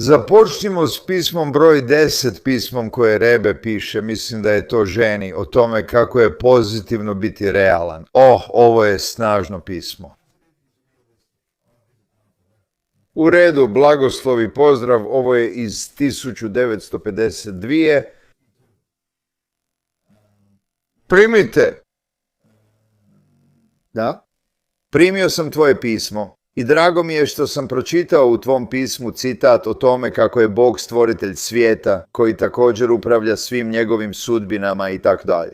Započnimo s pismom broj 10, pismom koje Rebe piše, mislim da je to ženi, o tome kako je pozitivno biti realan. Ovo je snažno pismo. U redu, blagoslov i pozdrav, ovo je iz 1952. Primite. Da? Primio sam tvoje pismo i drago mi je što sam pročitao u tvom pismu citat o tome kako je Bog stvoritelj svijeta, koji također upravlja svim njegovim sudbinama i tako dalje.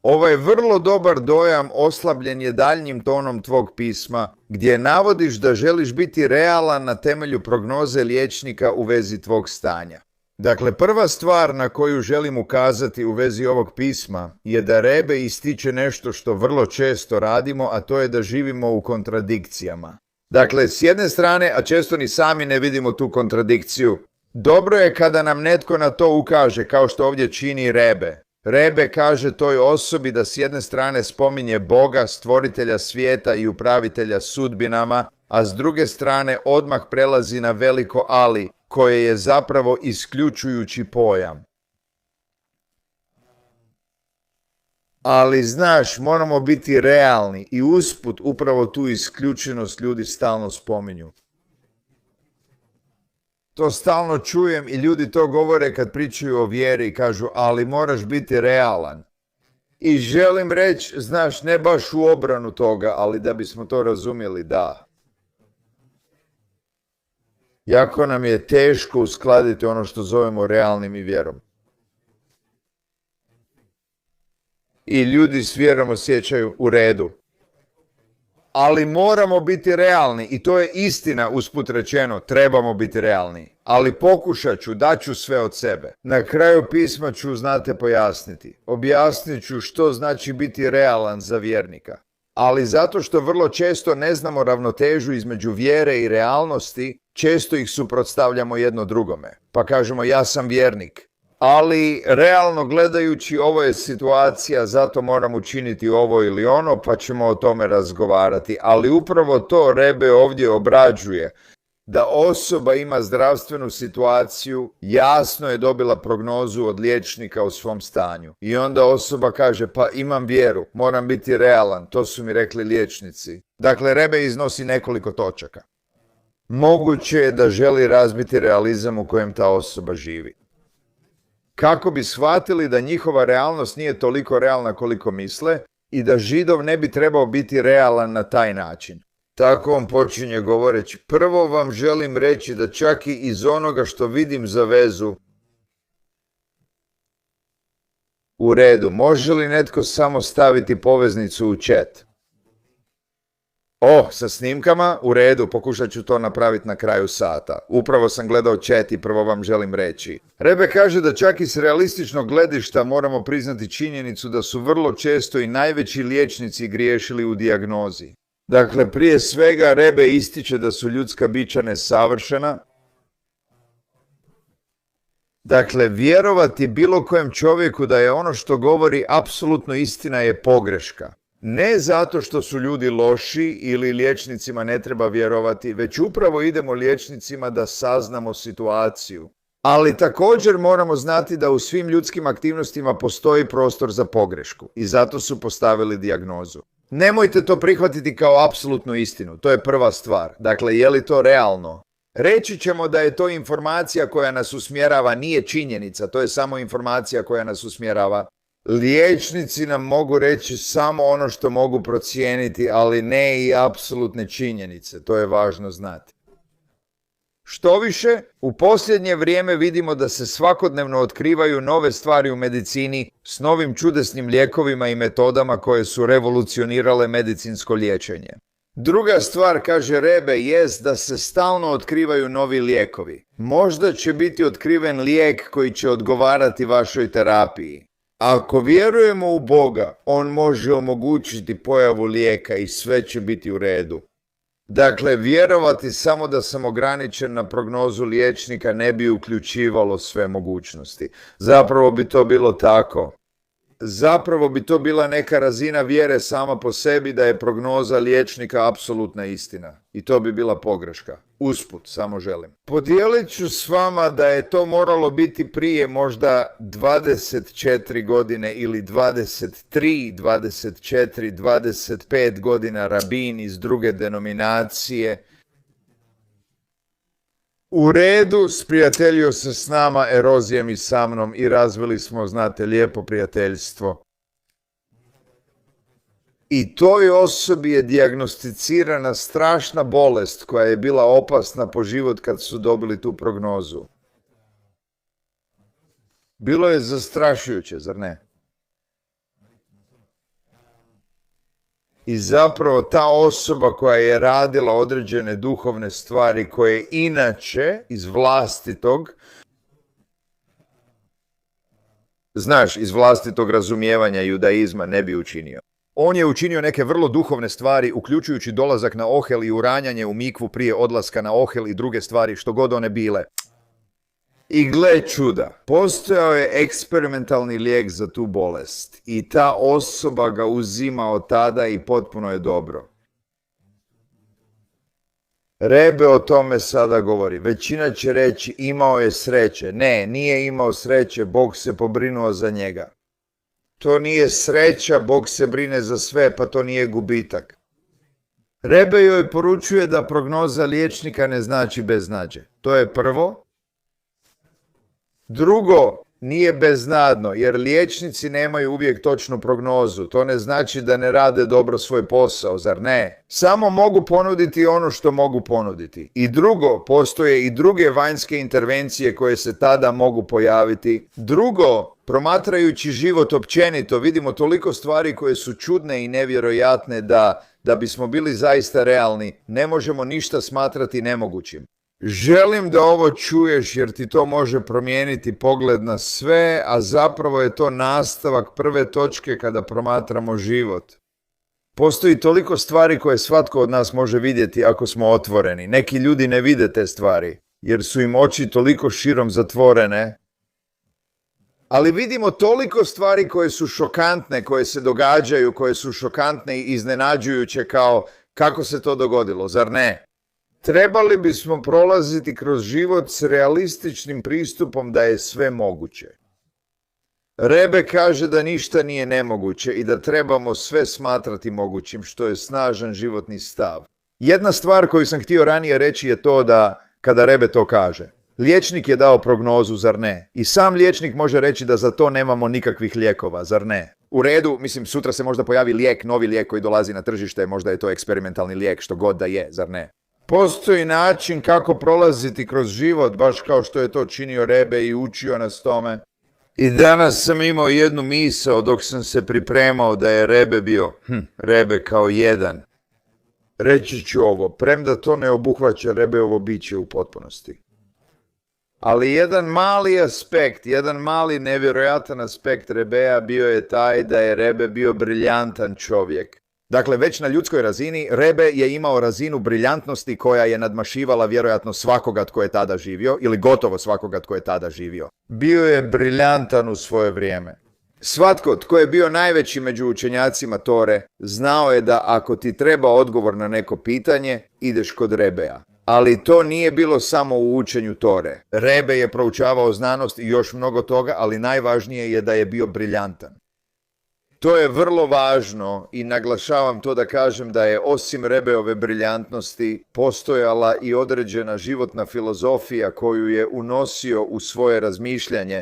Ovaj vrlo dobar dojam oslabljen je daljnjim tonom tvog pisma, gdje navodiš da želiš biti realan na temelju prognoze liječnika u vezi tvog stanja. Dakle, prva stvar na koju želim ukazati u vezi ovog pisma je da Rebe ističe nešto što vrlo često radimo, a to je da živimo u kontradikcijama. Dakle, s jedne strane, a često ni sami ne vidimo tu kontradikciju, dobro je kada nam netko na to ukaže, kao što ovdje čini Rebe. Rebe kaže toj osobi da s jedne strane spominje Boga, stvoritelja svijeta i upravitelja sudbinama, a s druge strane odmah prelazi na veliko ali, koje je zapravo isključujući pojam. Ali znaš, moramo biti realni i usput upravo tu isključenost ljudi stalno spominju. To stalno čujem i ljudi to govore kad pričaju o vjeri i kažu, ali moraš biti realan. I želim reći, znaš, ne baš u obranu toga, ali da bismo to razumjeli, da. Jako nam je teško uskladiti ono što zovemo realnim i vjerom. I ljudi s vjerom osjećaju u redu. Ali moramo biti realni i to je istina, usput rečeno, trebamo biti realni. Ali pokušat ću, daću sve od sebe. Na kraju pisma ću, znate, pojasniti. Objasnit ću što znači biti realan za vjernika. Ali zato što vrlo često ne znamo ravnotežu između vjere i realnosti, često ih suprotstavljamo jedno drugome. Pa kažemo, ja sam vjernik. Ali realno gledajući, ovo je situacija, zato moram učiniti ovo ili ono, pa ćemo o tome razgovarati. Ali upravo to Rebe ovdje obrađuje. Da osoba ima zdravstvenu situaciju, jasno je dobila prognozu od liječnika o svom stanju. I onda osoba kaže, pa imam vjeru, moram biti realan, to su mi rekli liječnici. Dakle, Rebe iznosi nekoliko točaka. Moguće je da želi razbiti realizam u kojem ta osoba živi. Kako bi shvatili da njihova realnost nije toliko realna koliko misle i da Židov ne bi trebao biti realan na taj način. Tako on počinje govoreći, prvo vam želim reći da čak i iz onoga što vidim za vezu, u redu, može li netko samo staviti poveznicu u chat? Sa snimkama, u redu, pokušat ću to napraviti na kraju sata. Upravo sam gledao chat i prvo vam želim reći. Rebe kaže da čak i s realističnog gledišta moramo priznati činjenicu da su vrlo često i najveći liječnici griješili u dijagnozi. Dakle, prije svega Rebe ističe da su ljudska bića nesavršena. Dakle, vjerovati bilo kojem čovjeku da je ono što govori apsolutno istina je pogreška. Ne zato što su ljudi loši ili liječnicima ne treba vjerovati, već upravo idemo liječnicima da saznamo situaciju. Ali također moramo znati da u svim ljudskim aktivnostima postoji prostor za pogrešku i zato su postavili dijagnozu. Nemojte to prihvatiti kao apsolutnu istinu, to je prva stvar. Dakle, je li to realno? Reći ćemo da je to informacija koja nas usmjerava, nije činjenica, to je samo informacija koja nas usmjerava. Liječnici nam mogu reći samo ono što mogu procijeniti, ali ne i apsolutne činjenice, to je važno znati. Štoviše, u posljednje vrijeme vidimo da se svakodnevno otkrivaju nove stvari u medicini s novim čudesnim lijekovima i metodama koje su revolucionirale medicinsko liječenje. Druga stvar, kaže Rebe, jest da se stalno otkrivaju novi lijekovi. Možda će biti otkriven lijek koji će odgovarati vašoj terapiji. Ako vjerujemo u Boga, on može omogućiti pojavu lijeka i sve će biti u redu. Dakle, vjerovati samo da sam ograničen na prognozu liječnika ne bi uključivalo sve mogućnosti. Zapravo bi to bilo tako. zapravo bi to bila neka razina vjere sama po sebi da je prognoza liječnika apsolutna istina. I to bi bila pogreška. Usput, samo želim. Podijelit ću s vama da je to moralo biti prije možda 24 godine ili 23, 24, 25 godina rabin iz druge denominacije. U redu, sprijateljio se s nama, Erozijem i sa mnom i razvili smo, znate, lijepo prijateljstvo. I toj osobi je dijagnosticirana strašna bolest koja je bila opasna po život kad su dobili tu prognozu. Bilo je zastrašujuće, zar ne? I zapravo ta osoba koja je radila određene duhovne stvari koje inače iz vlastitog, iz vlastitog razumijevanja judaizma ne bi učinio. On je učinio neke vrlo duhovne stvari, uključujući dolazak na Ohel i uranjanje u mikvu prije odlaska na Ohel i druge stvari, što god one bile. I gle čuda, postojao je eksperimentalni lijek za tu bolest i ta osoba ga uzima od tada i potpuno je dobro. Rebe o tome sada govori. Većina će reći imao je sreće. Ne, nije imao sreće, Bog se pobrinuo za njega. To nije sreća, Bog se brine za sve, pa to nije gubitak. Rebe joj poručuje da prognoza liječnika ne znači beznađe. To je prvo. Drugo, nije beznadno, jer liječnici nemaju uvijek točnu prognozu. To ne znači da ne rade dobro svoj posao, zar ne? Samo mogu ponuditi ono što mogu ponuditi. I drugo, postoje i druge vanjske intervencije koje se tada mogu pojaviti. Drugo, promatrajući život općenito, vidimo toliko stvari koje su čudne i nevjerojatne da bismo bili zaista realni, ne možemo ništa smatrati nemogućim. Želim da ovo čuješ jer ti to može promijeniti pogled na sve, a zapravo je to nastavak prve točke kada promatramo život. Postoji toliko stvari koje svatko od nas može vidjeti ako smo otvoreni. Neki ljudi ne vide te stvari jer su im oči toliko širom zatvorene. Ali vidimo toliko stvari koje su šokantne, koje se događaju, koje su šokantne i iznenađujuće kao kako se to dogodilo, zar ne? Trebali bismo prolaziti kroz život s realističnim pristupom da je sve moguće. Rebe kaže da ništa nije nemoguće i da trebamo sve smatrati mogućim, što je snažan životni stav. Jedna stvar koju sam htio ranije reći je to da, kada Rebe to kaže, liječnik je dao prognozu, zar ne? I sam liječnik može reći da za to nemamo nikakvih lijekova, zar ne? U redu, mislim, sutra se možda pojavi lijek, novi lijek koji dolazi na tržište, možda je to eksperimentalni lijek, što god da je, zar ne? Postoji način kako prolaziti kroz život, baš kao što je to činio Rebe i učio nas tome. I danas sam imao jednu misao dok sam se pripremao da je Rebe bio, Rebe kao jedan. Reći ću ovo, premda to ne obuhvaća Rebeovo biće u potpunosti. Ali jedan mali aspekt, jedan mali nevjerojatan aspekt Rebea bio je taj da je Rebe bio briljantan čovjek. Dakle, već na ljudskoj razini, Rebe je imao razinu briljantnosti koja je nadmašivala vjerojatno svakoga tko je tada živio, ili gotovo svakoga tko je tada živio. Bio je briljantan u svoje vrijeme. Svatko tko je bio najveći među učenjacima Tore, znao je da ako ti treba odgovor na neko pitanje, ideš kod Rebea. Ali to nije bilo samo u učenju Tore. Rebe je proučavao znanost i još mnogo toga, ali najvažnije je da je bio briljantan. To je vrlo važno i naglašavam to da kažem da je osim Rebeove briljantnosti postojala i određena životna filozofija koju je unosio u svoje razmišljanje.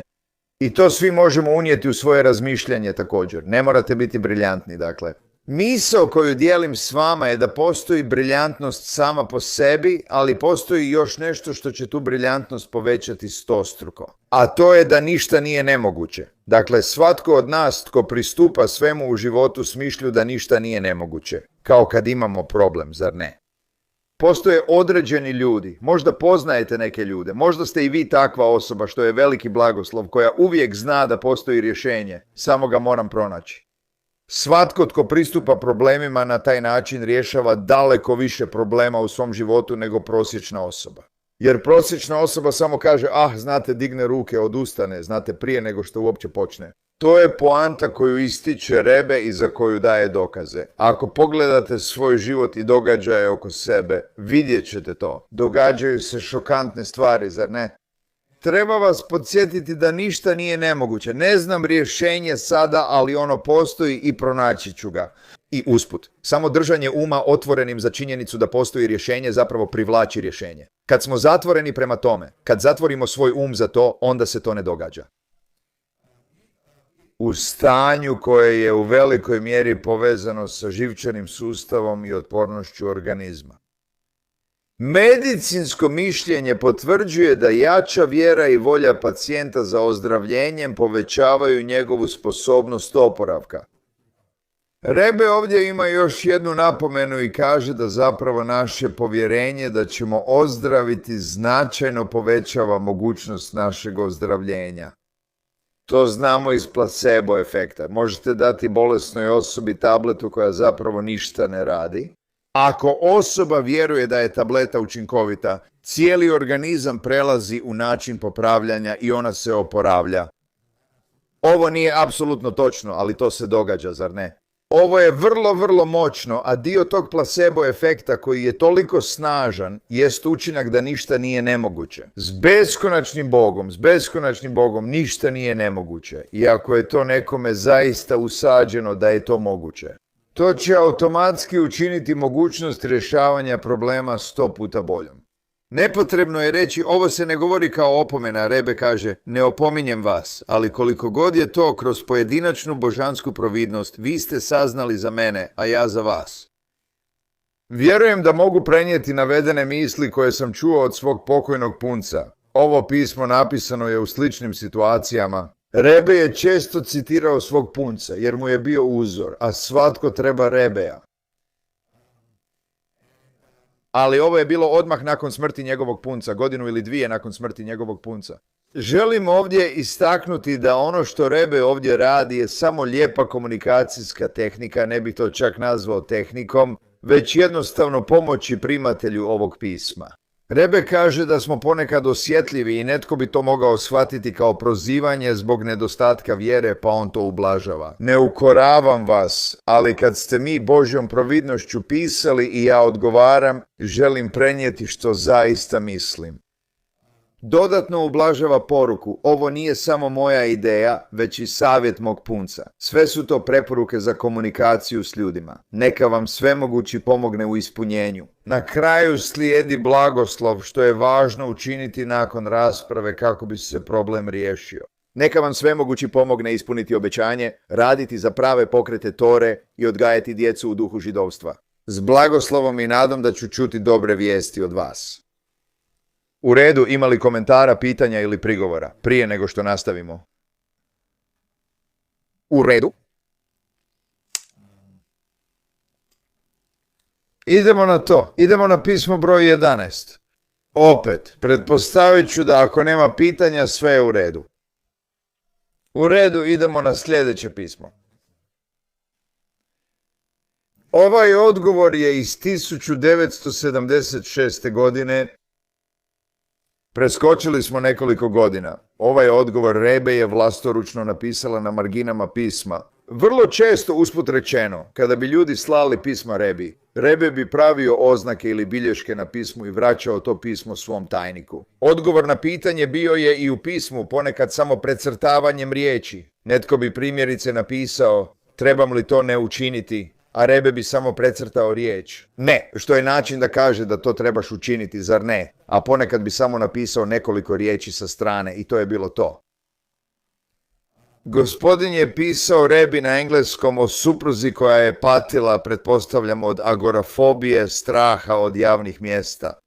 I to svi možemo unijeti u svoje razmišljanje također. Ne morate biti briljantni, dakle. Misao koju dijelim s vama je da postoji briljantnost sama po sebi, ali postoji još nešto što će tu briljantnost povećati stostruko. A to je da ništa nije nemoguće. Dakle, svatko od nas tko pristupa svemu u životu s mišlju da ništa nije nemoguće. Kao kad imamo problem, zar ne? Postoje određeni ljudi, možda poznajete neke ljude, možda ste i vi takva osoba što je veliki blagoslov koja uvijek zna da postoji rješenje, samo ga moram pronaći. Svatko tko pristupa problemima na taj način rješava daleko više problema u svom životu nego prosječna osoba. Jer prosječna osoba samo kaže, znate, digne ruke, odustane, znate, prije nego što uopće počne. To je poanta koju ističe Rebe i za koju daje dokaze. Ako pogledate svoj život i događaje oko sebe, vidjet ćete to. Događaju se šokantne stvari, zar ne? Treba vas podsjetiti da ništa nije nemoguće. Ne znam rješenje sada, ali ono postoji i pronaći ću ga. I usput, samo držanje uma otvorenim za činjenicu da postoji rješenje zapravo privlači rješenje. Kad smo zatvoreni prema tome, kad zatvorimo svoj za to, onda se to ne događa. U stanju koje je u velikoj mjeri povezano sa živčanim sustavom i otpornošću organizma. Medicinsko mišljenje potvrđuje da jača vjera i volja pacijenta za ozdravljenjem povećavaju njegovu sposobnost oporavka. Rebe ovdje ima još jednu napomenu i kaže da zapravo naše povjerenje da ćemo ozdraviti značajno povećava mogućnost našeg ozdravljenja. To znamo iz placebo efekta. Možete dati bolesnoj osobi tabletu koja zapravo ništa ne radi. Ako osoba vjeruje da je tableta učinkovita, cijeli organizam prelazi u način popravljanja i ona se oporavlja. Ovo nije apsolutno točno, ali to se događa, zar ne? Ovo je vrlo, vrlo moćno, a dio tog placebo efekta koji je toliko snažan jest učinak da ništa nije nemoguće. S beskonačnim Bogom ništa nije nemoguće. I ako je to nekome zaista usađeno da je to moguće, to će automatski učiniti mogućnost rješavanja problema 100 puta boljom. Nepotrebno je reći, ovo se ne govori kao opomena, Rebe kaže, ne opominjem vas, ali koliko god je to kroz pojedinačnu božansku providnost, vi ste saznali za mene, a ja za vas. Vjerujem da mogu prenijeti navedene misli koje sam čuo od svog pokojnog punca. Ovo pismo napisano je u sličnim situacijama. Rebe je često citirao svog punca, jer mu je bio uzor, a svatko treba Rebeja. Ali ovo je bilo odmah nakon smrti njegovog punca, 1 ili 2 nakon smrti njegovog punca. Želim ovdje istaknuti da ono što Rebe ovdje radi je samo lijepa komunikacijska tehnika, ne bih to čak nazvao tehnikom, već jednostavno pomoći primatelju ovog pisma. Rebe kaže da smo ponekad osjetljivi i netko bi to mogao shvatiti kao prozivanje zbog nedostatka vjere, pa on to ublažava. Ne ukoravam vas, ali kad ste mi Božjom providnošću pisali i ja odgovaram, želim prenijeti što zaista mislim. Dodatno ublažava poruku, ovo nije samo moja ideja, već i savjet mog punca. Sve su to preporuke za komunikaciju s ljudima. Neka vam svemogući pomogne u ispunjenju. Na kraju slijedi blagoslov, što je važno učiniti nakon rasprave kako bi se problem riješio. Neka vam svemogući pomogne ispuniti obećanje, raditi za prave pokrete Tore i odgajati djecu u duhu židovstva. S blagoslovom i nadom da ću čuti dobre vijesti od vas. U redu, ima li komentara, pitanja ili prigovora prije nego što nastavimo? U redu. Idemo na to. Idemo na pismo broj 11. Opet, pretpostavit ću da ako nema pitanja, sve je u redu. U redu, idemo na sljedeće pismo. Ovaj odgovor je iz 1976. godine. Preskočili smo nekoliko godina. Ovaj odgovor Rebe je vlastoručno napisala na marginama pisma. Vrlo često, usput rečeno, kada bi ljudi slali pisma Rebi, Rebe bi pravio oznake ili bilješke na pismu i vraćao to pismo svom tajniku. Odgovor na pitanje bio je i u pismu, ponekad samo precrtavanjem riječi. Netko bi primjerice napisao, trebam li to ne učiniti, a Rebe bi samo precrtao riječ. Ne, što je način da kaže da to trebaš učiniti, zar ne? A ponekad bi samo napisao nekoliko riječi sa strane i to je bilo to. Gospodin je pisao Rebi na engleskom o supruzi koja je patila, pretpostavljam, od agorafobije, straha od javnih mjesta.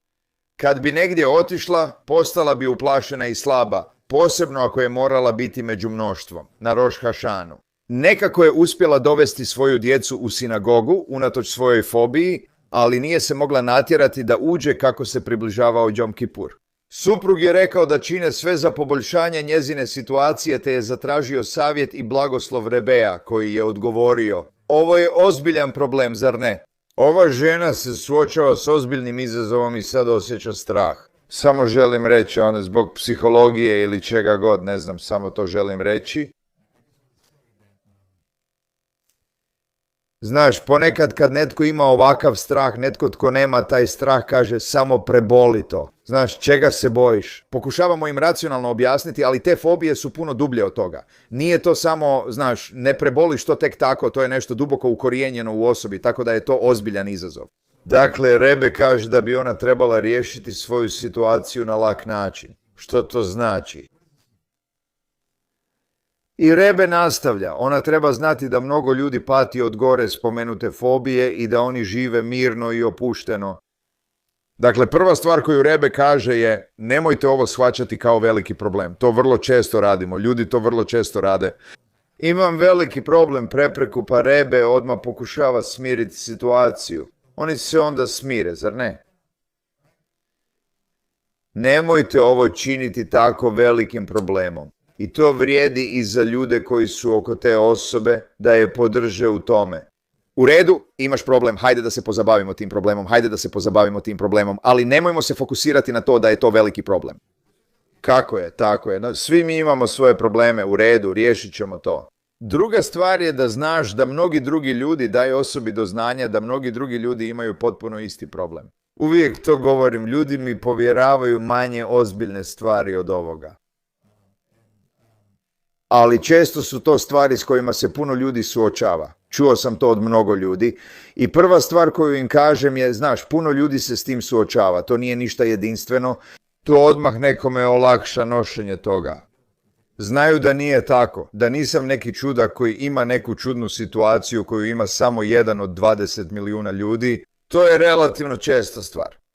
Kad bi negdje otišla, postala bi uplašena i slaba, posebno ako je morala biti među mnoštvom, na Roš Hašanu. Nekako je uspjela dovesti svoju djecu u sinagogu, unatoč svojoj fobiji, ali nije se mogla natjerati da uđe kako se približavao Jom Kipur. Suprug je rekao da čine sve za poboljšanje njezine situacije, te je zatražio savjet i blagoslov Rebeja, koji je odgovorio, ovo je ozbiljan problem, zar ne? Ova žena se suočava s ozbiljnim izazovom i sad osjeća strah. Samo želim reći, zbog psihologije ili čega god, ne znam, samo to želim reći. Znaš, ponekad kad netko ima ovakav strah, netko tko nema taj strah kaže samo preboli to. Znaš, čega se bojiš? Pokušavamo im racionalno objasniti, ali te fobije su puno dublje od toga. Nije to samo, znaš, ne preboliš to tek tako, to je nešto duboko ukorijenjeno u osobi, tako da je to ozbiljan izazov. Dakle, Rebe kaže da bi ona trebala riješiti svoju situaciju na lak način. Što to znači? I Rebe nastavlja, ona treba znati da mnogo ljudi pati od gore spomenute fobije i da oni žive mirno i opušteno. Dakle, prva stvar koju Rebe kaže je nemojte ovo shvaćati kao veliki problem. To vrlo često radimo, ljudi to vrlo često rade. Imam veliki problem, prepreku, pa Rebe odmah pokušava smiriti situaciju. Oni se onda smire, zar ne? Nemojte ovo činiti tako velikim problemom. I to vrijedi i za ljude koji su oko te osobe da je podrže u tome. U redu, imaš problem, hajde da se pozabavimo tim problemom, ali nemojmo se fokusirati na to da je to veliki problem. Kako je, tako je. Svi mi imamo svoje probleme, u redu, riješit ćemo to. Druga stvar je da znaš da mnogi drugi ljudi daju osobi do znanja da mnogi drugi ljudi imaju potpuno isti problem. Uvijek to govorim, ljudi mi povjeravaju manje ozbiljne stvari od ovoga. Ali često su to stvari s kojima se puno ljudi suočava. Čuo sam to od mnogo ljudi. I prva stvar koju im kažem je, znaš, puno ljudi se s tim suočava. To nije ništa jedinstveno. To odmah nekome olakša nošenje toga. Znaju da nije tako. Da nisam neki čudak koji ima neku čudnu situaciju koju ima samo jedan od 20 milijuna ljudi. To je relativno česta stvar.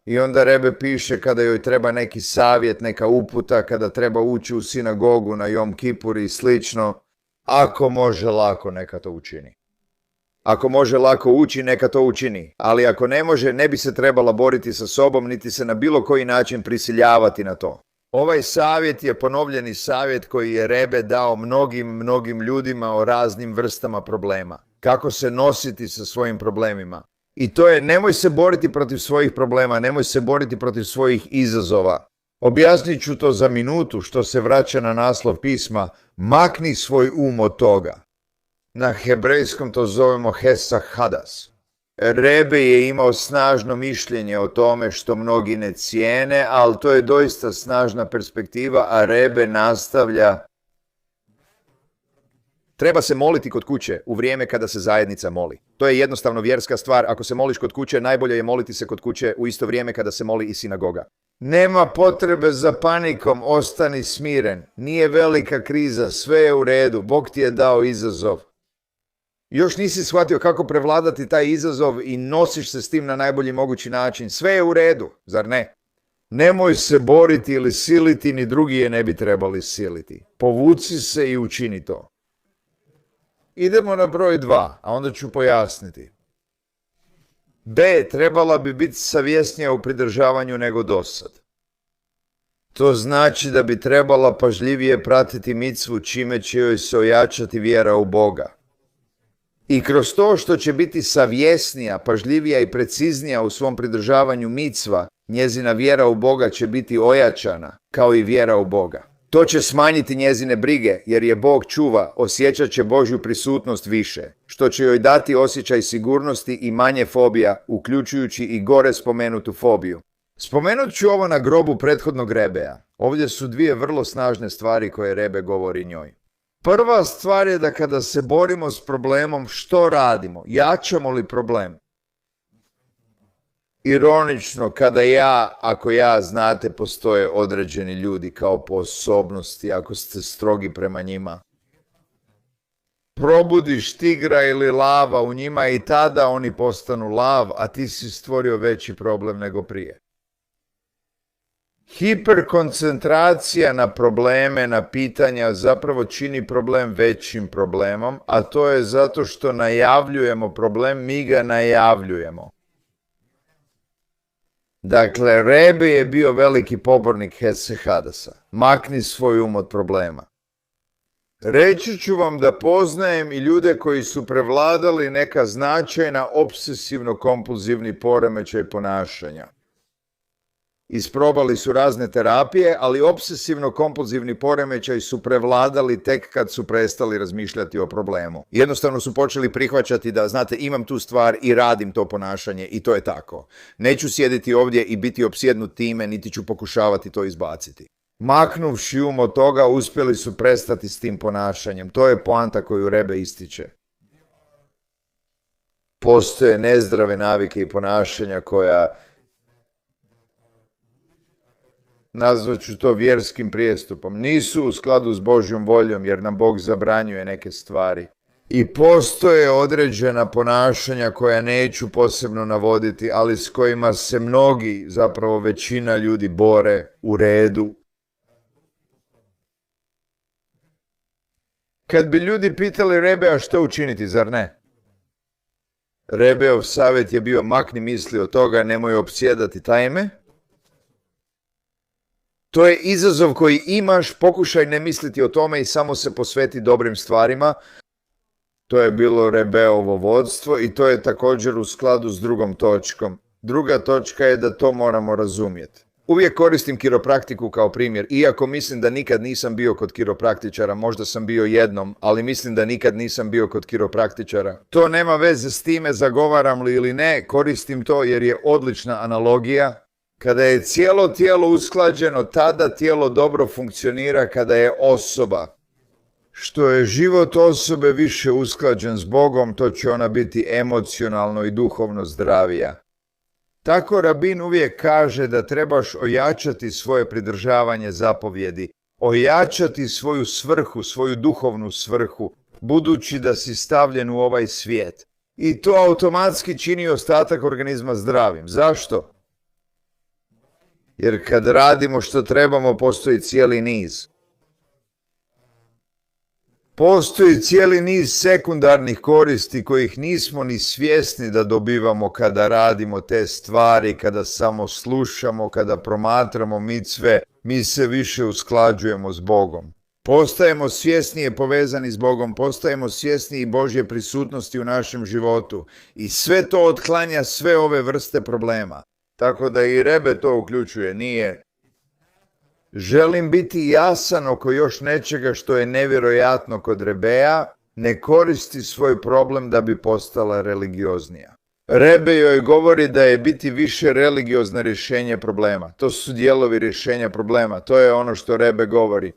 I onda Rebe piše kada joj treba neki savjet, neka uputa, kada treba ući u sinagogu na Jom Kipur i slično. Ako može lako, neka to učini. Ako može lako ući, neka to učini. Ali ako ne može, ne bi se trebala boriti sa sobom, niti se na bilo koji način prisiljavati na to. Ovaj savjet je ponovljeni savjet koji je Rebe dao mnogim ljudima o raznim vrstama problema. Kako se nositi sa svojim problemima. I to je, nemoj se boriti protiv svojih problema, nemoj se boriti protiv svojih izazova. Objasnit ću to za minutu, što se vraća na naslov pisma, makni svoj od toga. Na hebrejskom to zovemo hesach hadas. Rebe je imao snažno mišljenje o tome što mnogi ne cijene, ali to je doista snažna perspektiva, a Rebe nastavlja. Treba se moliti kod kuće u vrijeme kada se zajednica moli. To je jednostavno vjerska stvar. Ako se moliš kod kuće, najbolje je moliti se kod kuće u isto vrijeme kada se moli i sinagoga. Nema potrebe za panikom, ostani smiren. Nije velika kriza, sve je u redu, Bog ti je dao izazov. Još nisi shvatio kako prevladati taj izazov i nosiš se s tim na najbolji mogući način. Sve je u redu, zar ne? Nemoj se boriti ili siliti, ni drugi je ne bi trebali siliti. Povuci se i učini to. Idemo na broj 2, a onda ću pojasniti. B. Trebala bi biti savjesnija u pridržavanju nego dosad. To znači da bi trebala pažljivije pratiti micvu čime će joj se ojačati vjera u Boga. I kroz to što će biti savjesnija, pažljivija i preciznija u svom pridržavanju micva, njezina vjera u Boga će biti ojačana, kao i vjera u Boga. To će smanjiti njezine brige, jer je Bog čuva, osjećat će Božju prisutnost više, što će joj dati osjećaj sigurnosti i manje fobija, uključujući i gore spomenutu fobiju. Spomenut ću ovo na grobu prethodnog Rebeja. Ovdje su dvije vrlo snažne stvari koje Rebe govori njoj. Prva stvar je da kada se borimo s problemom, što radimo? Jačamo li problem? Ironično, ako znate, postoje određeni ljudi kao po osobnosti, ako ste strogi prema njima. Probudiš tigra ili lava u njima i tada oni postanu lav, a ti si stvorio veći problem nego prije. Hiperkoncentracija na probleme, na pitanja zapravo čini problem većim problemom, a to je zato što najavljujemo problem, mi ga najavljujemo. Dakle, Rebe je bio veliki pobornik hesach hadasa. Makni svoj od problema. Reći ću vam da poznajem i ljude koji su prevladali neka značajna obsesivno-kompulzivni poremećaj ponašanja. Isprobali su razne terapije, ali obsesivno-kompulzivni poremećaj su prevladali tek kad su prestali razmišljati o problemu. Jednostavno su počeli prihvaćati da, znate, imam tu stvar i radim to ponašanje i to je tako. Neću sjediti ovdje i biti opsjednut time, niti ću pokušavati to izbaciti. Maknuvši od toga, uspjeli su prestati s tim ponašanjem. To je poanta koju Rebe ističe. Postoje nezdrave navike i ponašanja koja, nazvat ću to vjerskim prijestupom, nisu u skladu s Božjom voljom jer nam Bog zabranjuje neke stvari. I postoje određena ponašanja koja neću posebno navoditi, ali s kojima se mnogi, zapravo većina ljudi bore u redu. Kad bi ljudi pitali Rebe, a što učiniti, zar ne? Rebeov savjet je bio: makni misli od toga, nemoj opsjedati tajme. To je izazov koji imaš, pokušaj ne misliti o tome i samo se posveti dobrim stvarima. To je bilo Rebeovo vodstvo i to je također u skladu s drugom točkom. Druga točka je da to moramo razumjeti. Uvijek koristim kiropraktiku kao primjer, iako mislim da nikad nisam bio kod kiropraktičara, možda sam bio jednom, ali mislim da nikad nisam bio kod kiropraktičara. To nema veze s time zagovaram li ili ne, koristim to jer je odlična analogija. Kada je cijelo tijelo usklađeno, tada tijelo dobro funkcionira kada je osoba. Što je život osobe više usklađen s Bogom, to će ona biti emocionalno i duhovno zdravija. Tako rabin uvijek kaže da trebaš ojačati svoje pridržavanje zapovjedi, ojačati svoju svrhu, svoju duhovnu svrhu, budući da si stavljen u ovaj svijet. I to automatski čini ostatak organizma zdravim. Zašto? Jer kad radimo što trebamo, postoji cijeli niz. Postoji cijeli niz sekundarnih koristi kojih nismo ni svjesni da dobivamo kada radimo te stvari, kada samo slušamo, kada promatramo micve, mi se više usklađujemo s Bogom. Postajemo svjesnije povezani s Bogom, postajemo svjesniji Božje prisutnosti u našem životu i sve to otklanja sve ove vrste problema. Tako da i Rebe to uključuje, nije. Želim biti jasan oko još nečega što je nevjerojatno kod Rebeja, ne koristi svoj problem da bi postala religioznija. Rebe joj govori da je biti više religiozno rješenje problema. To su dijelovi rješenja problema, to je ono što Rebe govori.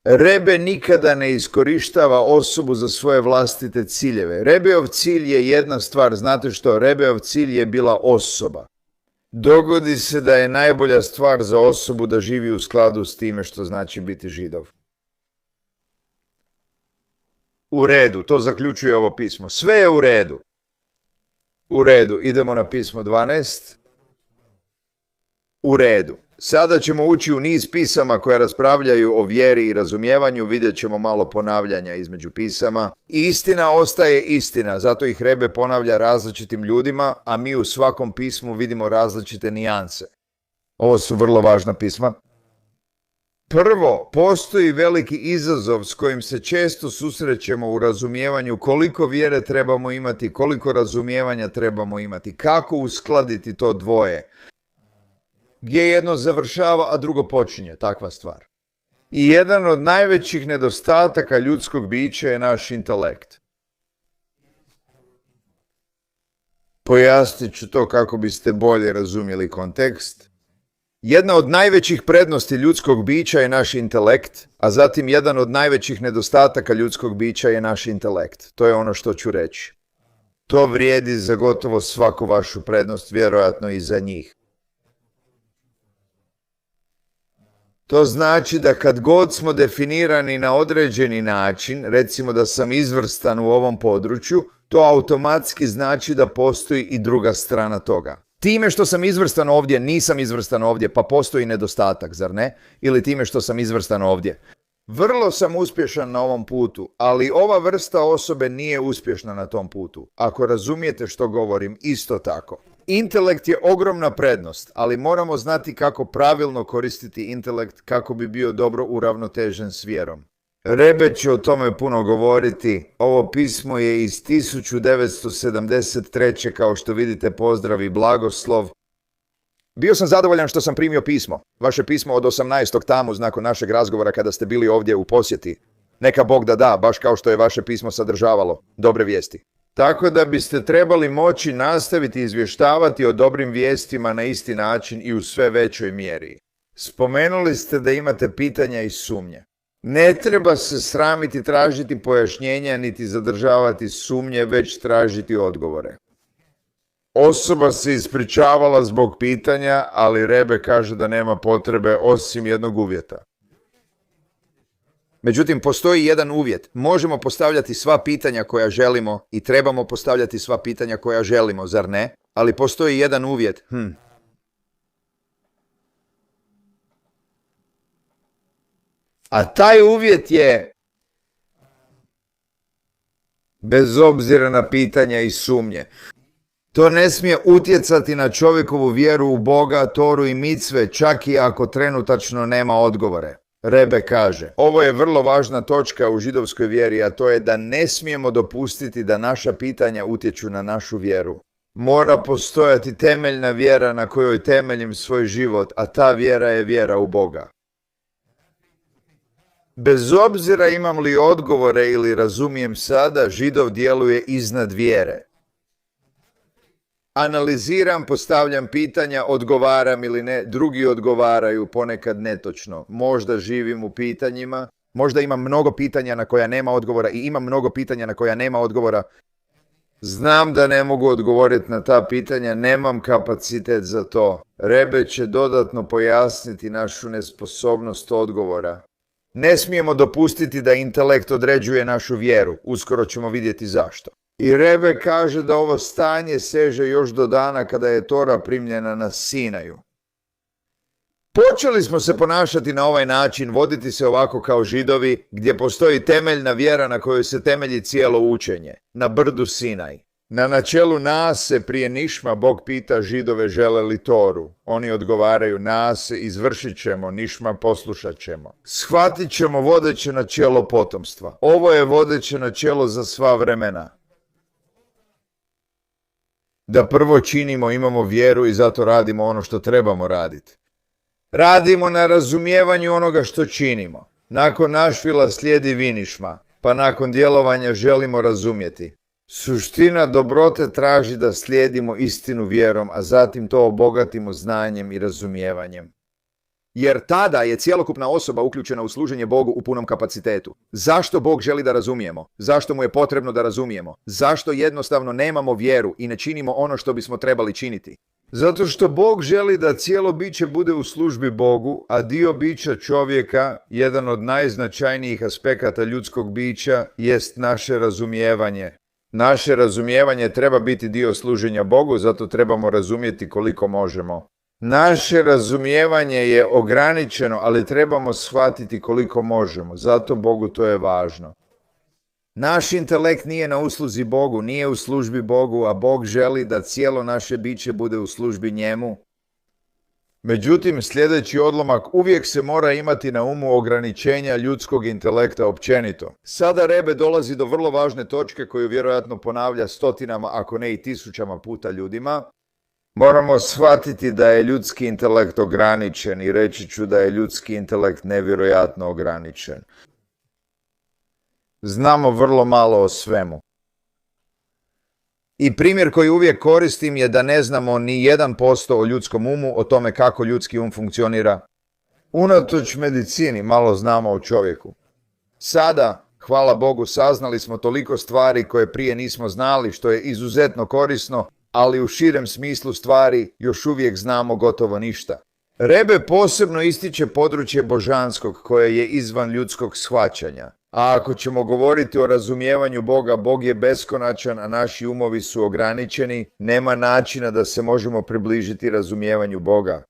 Rebe nikada ne iskorištava osobu za svoje vlastite ciljeve. Rebeov cilj je jedna stvar, znate što? Rebeov cilj je bila osoba. Dogodi se da je najbolja stvar za osobu da živi u skladu s time što znači biti Židov. U redu, to zaključuje ovo pismo. Sve je u redu. U redu, idemo na pismo 12. U redu. Sada ćemo ući u niz pisama koja raspravljaju o vjeri i razumijevanju, vidjet ćemo malo ponavljanja između pisama. I istina ostaje istina, zato ih Rebe ponavlja različitim ljudima, a mi u svakom pismu vidimo različite nijanse. Ovo su vrlo važna pisma. Prvo, postoji veliki izazov s kojim se često susrećemo u razumijevanju koliko vjere trebamo imati, koliko razumijevanja trebamo imati, kako uskladiti to dvoje. Gdje jedno završava, a drugo počinje, takva stvar. I jedan od najvećih nedostataka ljudskog bića je naš intelekt. Pojasnit ću to kako biste bolje razumjeli kontekst. Jedna od najvećih prednosti ljudskog bića je naš intelekt, a zatim jedan od najvećih nedostataka ljudskog bića je naš intelekt. To je ono što ću reći. To vrijedi za gotovo svaku vašu prednost, vjerojatno i za njih. To znači da kad god smo definirani na određeni način, recimo da sam izvrstan u ovom području, to automatski znači da postoji i druga strana toga. Time što sam izvrstan ovdje, nisam izvrstan ovdje, pa postoji nedostatak, zar ne? Ili time što sam izvrstan ovdje. Vrlo sam uspješan na ovom putu, ali ova vrsta osobe nije uspješna na tom putu. Ako razumijete što govorim, isto tako. Intelekt je ogromna prednost, ali moramo znati kako pravilno koristiti intelekt kako bi bio dobro uravnotežen s vjerom. Rebe će o tome puno govoriti. Ovo pismo je iz 1973. kao što vidite, pozdrav i blagoslov. Bio sam zadovoljan što sam primio pismo. Vaše pismo od 18. tamuz nakon našeg razgovora kada ste bili ovdje u posjeti. Neka Bog da, baš kao što je vaše pismo sadržavalo. Dobre vijesti. Tako da biste trebali moći nastaviti izvještavati o dobrim vijestima na isti način i u sve većoj mjeri. Spomenuli ste da imate pitanja i sumnje. Ne treba se sramiti tražiti pojašnjenja niti zadržavati sumnje, već tražiti odgovore. Osoba se ispričavala zbog pitanja, ali Rebe kaže da nema potrebe osim jednog uvjeta. Međutim, postoji jedan uvjet. Možemo postavljati sva pitanja koja želimo i trebamo postavljati sva pitanja koja želimo, zar ne? Ali postoji jedan uvjet. A taj uvjet je, bez obzira na pitanja i sumnje, to ne smije utjecati na čovjekovu vjeru u Boga, Toru i micve, čak i ako trenutačno nema odgovore. Rebe kaže, ovo je vrlo važna točka u židovskoj vjeri, a to je da ne smijemo dopustiti da naša pitanja utječu na našu vjeru. Mora postojati temeljna vjera na kojoj temeljim svoj život, a ta vjera je vjera u Boga. Bez obzira imam li odgovore ili razumijem sada, Židov djeluje iznad vjere. Analiziram, postavljam pitanja, odgovaram ili ne, drugi odgovaraju, ponekad netočno. Možda živim u pitanjima, možda imam mnogo pitanja na koja nema odgovora i imam mnogo pitanja na koja nema odgovora. Znam da ne mogu odgovoriti na ta pitanja, nemam kapacitet za to. Rebe će dodatno pojasniti našu nesposobnost odgovora. Ne smijemo dopustiti da intelekt određuje našu vjeru, uskoro ćemo vidjeti zašto. I Rebe kaže da ovo stanje seže još do dana kada je Tora primljena na Sinaju. Počeli smo se ponašati na ovaj način, voditi se ovako kao Židovi, gdje postoji temeljna vjera na kojoj se temelji cijelo učenje, na brdu Sinaj. Na načelu Naase prije Nišma Bog pita Židove žele li Toru. Oni odgovaraju Naase izvršit ćemo, Nišma poslušat ćemo. Shvatit ćemo vodeće načelo potomstva. Ovo je vodeće načelo za sva vremena. Da prvo činimo, imamo vjeru i zato radimo ono što trebamo raditi. Radimo na razumijevanju onoga što činimo. Nakon našvila slijedi vinišma, pa nakon djelovanja želimo razumjeti. Suština dobrote traži da slijedimo istinu vjerom, a zatim to obogatimo znanjem i razumijevanjem. Jer tada je cjelokupna osoba uključena u služenje Bogu u punom kapacitetu. Zašto Bog želi da razumijemo? Zašto mu je potrebno da razumijemo? Zašto jednostavno nemamo vjeru i ne činimo ono što bismo trebali činiti? Zato što Bog želi da cijelo biće bude u službi Bogu, a dio bića čovjeka, jedan od najznačajnijih aspekata ljudskog bića, jest naše razumijevanje. Naše razumijevanje treba biti dio služenja Bogu, zato trebamo razumjeti koliko možemo. Naše razumijevanje je ograničeno, ali trebamo shvatiti koliko možemo, zato Bogu to je važno. Naš intelekt nije na usluzi Bogu, nije u službi Bogu, a Bog želi da cijelo naše biće bude u službi njemu. Međutim, sljedeći odlomak uvijek se mora imati na umu ograničenja ljudskog intelekta općenito. Sada Rebe dolazi do vrlo važne točke koju vjerojatno ponavlja stotinama, ako ne i tisućama puta ljudima. Moramo shvatiti da je ljudski intelekt ograničen i reći ću da je ljudski intelekt nevjerojatno ograničen. Znamo vrlo malo o svemu. I primjer koji uvijek koristim je da ne znamo ni 1% o ljudskom umu, o tome kako ljudski um funkcionira. Unatoč medicini malo znamo o čovjeku. Sada, hvala Bogu, saznali smo toliko stvari koje prije nismo znali, što je izuzetno korisno, ali u širem smislu stvari još uvijek znamo gotovo ništa. Rebe posebno ističe područje božanskog koje je izvan ljudskog shvaćanja. A ako ćemo govoriti o razumijevanju Boga, Bog je beskonačan, a naši umovi su ograničeni, nema načina da se možemo približiti razumijevanju Boga.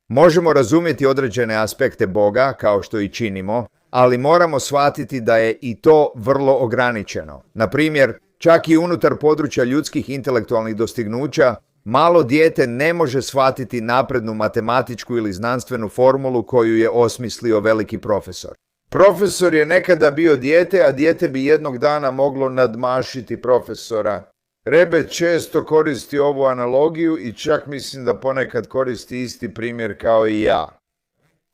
Možemo razumjeti određene aspekte Boga, kao što i činimo, ali moramo shvatiti da je i to vrlo ograničeno. Na primjer, čak i unutar područja ljudskih intelektualnih dostignuća, malo dijete ne može shvatiti naprednu matematičku ili znanstvenu formulu koju je osmislio veliki profesor. Profesor je nekada bio dijete, a dijete bi jednog dana moglo nadmašiti profesora. Rebe često koristi ovu analogiju i čak mislim da ponekad koristi isti primjer kao i ja.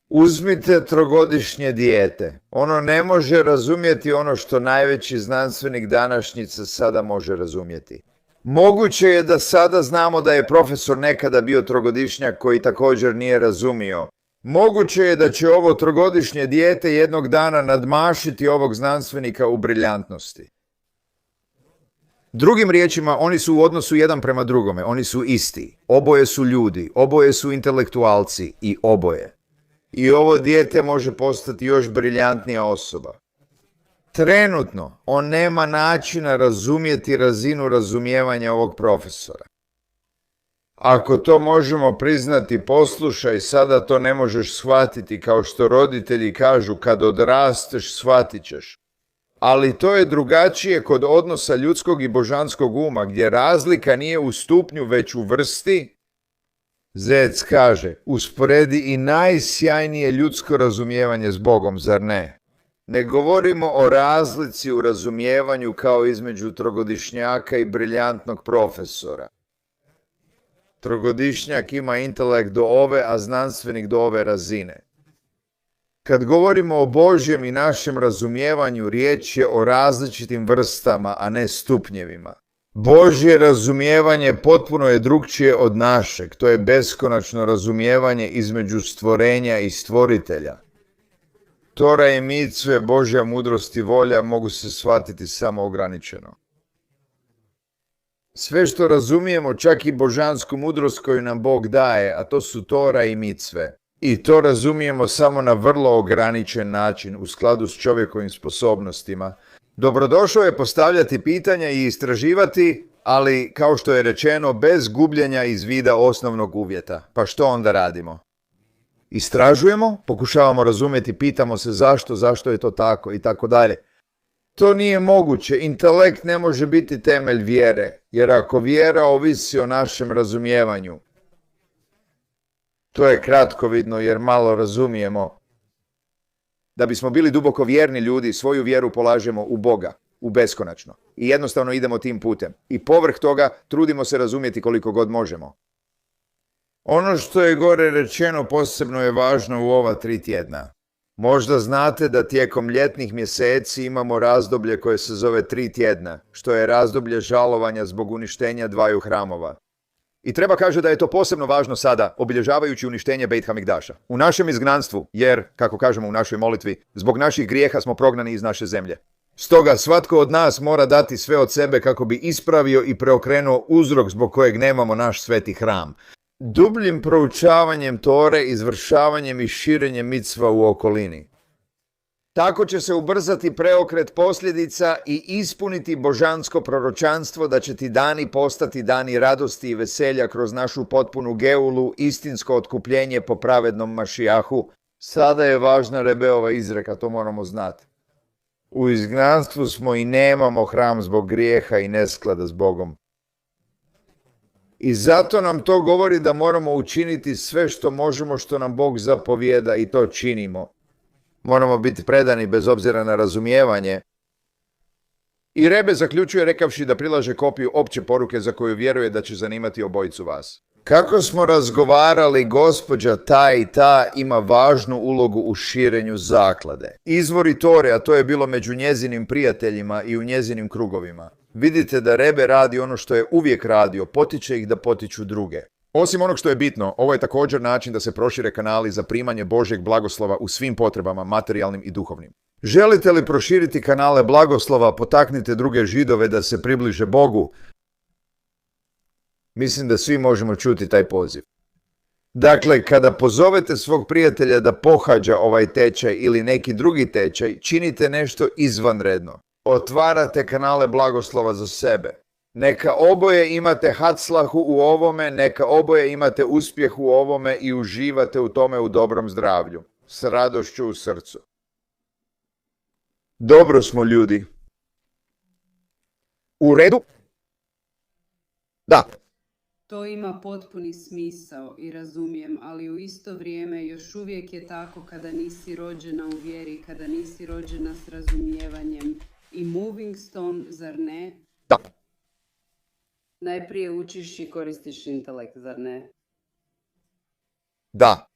Uzmite trogodišnje dijete. Ono ne može razumjeti ono što najveći znanstvenik današnjice sada može razumjeti. Moguće je da sada znamo da je profesor nekada bio trogodišnjak koji također nije razumio. Moguće je da će ovo trogodišnje dijete jednog dana nadmašiti ovog znanstvenika u briljantnosti. Drugim riječima, oni su u odnosu jedan prema drugome, oni su isti. Oboje su ljudi, oboje su intelektualci i oboje. I ovo dijete može postati još briljantnija osoba. Trenutno, on nema načina razumjeti razinu razumijevanja ovog profesora. Ako to možemo priznati, poslušaj, sada to ne možeš shvatiti, kao što roditelji kažu, kad odrasteš shvatit ćeš. Ali to je drugačije kod odnosa ljudskog i božanskog uma, gdje razlika nije u stupnju, već u vrsti. Zec kaže, usporedi i najsjajnije ljudsko razumijevanje s Bogom, zar ne? Ne govorimo o razlici u razumijevanju kao između trogodišnjaka i briljantnog profesora. Trogodišnjak ima intelekt do ove, a znanstvenik do ove razine. Kad govorimo o Božjem i našem razumijevanju, riječ je o različitim vrstama, a ne stupnjevima. Božje razumijevanje potpuno je drukčije od našeg. To je beskonačno razumijevanje između stvorenja i stvoritelja. Tora i micve, Božja mudrost i volja mogu se shvatiti samo ograničeno. Sve što razumijemo, čak i božansku mudrost koju nam Bog daje, a to su Tora i micve. I to razumijemo samo na vrlo ograničen način, u skladu s čovjekovim sposobnostima. Dobrodošao je postavljati pitanja i istraživati, ali, kao što je rečeno, bez gubljenja iz vida osnovnog uvjeta. Pa što onda radimo? Istražujemo, pokušavamo razumjeti, pitamo se zašto je to tako i tako dalje. To nije moguće. Intelekt ne može biti temelj vjere, jer ako vjera ovisi o našem razumijevanju, to je kratkovidno jer malo razumijemo. Da bismo bili duboko vjerni ljudi, svoju vjeru polažemo u Boga, u beskonačno. I jednostavno idemo tim putem. I povrh toga trudimo se razumjeti koliko god možemo. Ono što je gore rečeno posebno je važno u ova 3 tjedna. Možda znate da tijekom ljetnih mjeseci imamo razdoblje koje se zove 3 tjedna, što je razdoblje žalovanja zbog uništenja 2 hramova. I treba kaže da je to posebno važno sada, obilježavajući uništenje Bejt Hamikdaša. U našem izgnanstvu, jer, kako kažemo u našoj molitvi, zbog naših grijeha smo prognani iz naše zemlje. Stoga svatko od nas mora dati sve od sebe kako bi ispravio i preokrenuo uzrok zbog kojeg nemamo naš sveti hram. Dubljim proučavanjem Tore, izvršavanjem i širenjem micva u okolini. Tako će se ubrzati preokret posljedica i ispuniti božansko proročanstvo da će ti dani postati dani radosti i veselja kroz našu potpunu geulu, istinsko otkupljenje po pravednom Mašijahu. Sada je važna Rebeova izreka, to moramo znati. U izgnanstvu smo i nemamo hram zbog grijeha i nesklada s Bogom. I zato nam to govori da moramo učiniti sve što možemo, što nam Bog zapovijeda, i to činimo. Moramo biti predani bez obzira na razumijevanje. I Rebe zaključuje rekavši da prilaže kopiju opće poruke za koju vjeruje da će zanimati obojicu vas. Kako smo razgovarali, gospođa ta i ta ima važnu ulogu u širenju zaklade. Izvori Tore, a to je bilo među njezinim prijateljima i u njezinim krugovima. Vidite da Rebe radi ono što je uvijek radio, potiče ih da potiču druge. Osim onog što je bitno, ovo je također način da se prošire kanali za primanje Božjeg blagoslova u svim potrebama, materijalnim i duhovnim. Želite li proširiti kanale blagoslova, potaknite druge Židove da se približe Bogu? Mislim da svi možemo čuti taj poziv. Dakle, kada pozovete svog prijatelja da pohađa ovaj tečaj ili neki drugi tečaj, činite nešto izvanredno. Otvarate kanale blagoslova za sebe. Neka oboje imate haclahu u ovome, neka oboje imate uspjeh u ovome i uživate u tome u dobrom zdravlju, s radošću u srcu. Dobro smo ljudi. U redu? Da. To ima potpuni smisao i razumijem, ali u isto vrijeme još uvijek je tako kada nisi rođena u vjeri, kada nisi rođena s razumijevanjem. I moving stone, zar ne? Da. Najprije učiš i koristiš intelekt, zar ne? Da.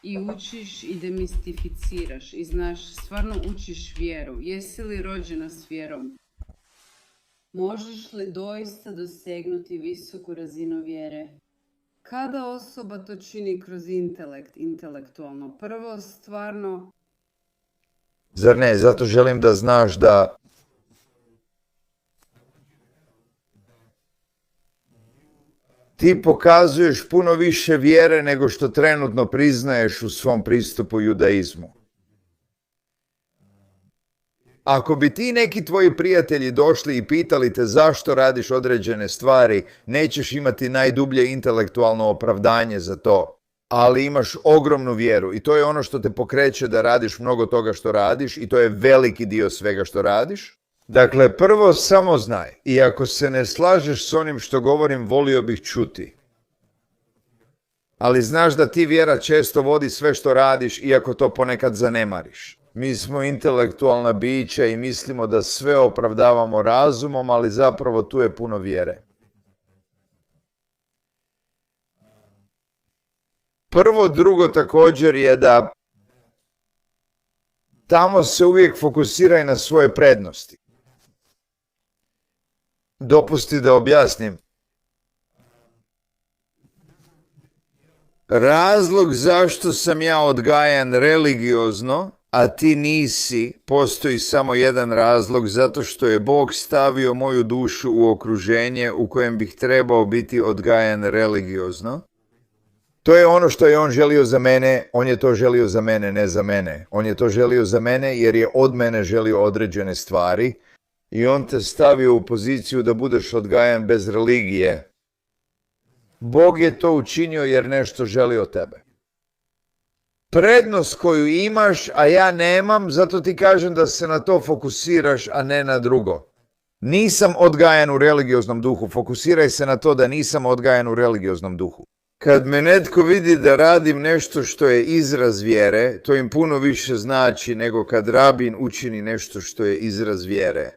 I učiš i demistificiraš i znaš, stvarno učiš vjeru. Jesi li rođena s vjerom? Možeš li doista dosegnuti visoku razinu vjere? Kada osoba to čini kroz intelekt, intelektualno? Prvo, stvarno, Zar ne? Zato želim da znaš da ti pokazuješ puno više vjere nego što trenutno priznaješ u svom pristupu judaizmu. Ako bi ti neki tvoji prijatelji došli i pitali te zašto radiš određene stvari, nećeš imati najdublje intelektualno opravdanje za to, ali imaš ogromnu vjeru i to je ono što te pokreće da radiš mnogo toga što radiš i to je veliki dio svega što radiš. Dakle, prvo samo znaj, i ako se ne slažeš s onim što govorim, volio bih čuti. Ali znaš da ti vjera često vodi sve što radiš, iako to ponekad zanemariš. Mi smo intelektualna bića i mislimo da sve opravdavamo razumom, ali zapravo tu je puno vjere. Prvo, drugo također je da tamo se uvijek fokusiraj na svoje prednosti. Dopusti da objasnim. Razlog zašto sam ja odgajan religiozno, a ti nisi, postoji samo jedan razlog, zato što je Bog stavio moju dušu u okruženje u kojem bih trebao biti odgajan religiozno. To je ono što je on želio za mene, on je to želio za mene, ne za mene. On je to želio za mene jer je od mene želio određene stvari i on te stavio u poziciju da budeš odgajan bez religije. Bog je to učinio jer nešto želi od tebe. Prednost koju imaš, a ja nemam, zato ti kažem da se na to fokusiraš, a ne na drugo. Nisam odgajan u religioznom duhu, fokusiraj se na to da nisam odgajan u religioznom duhu. Kad me netko vidi da radim nešto što je izraz vjere, to im puno više znači nego kad rabin učini nešto što je izraz vjere.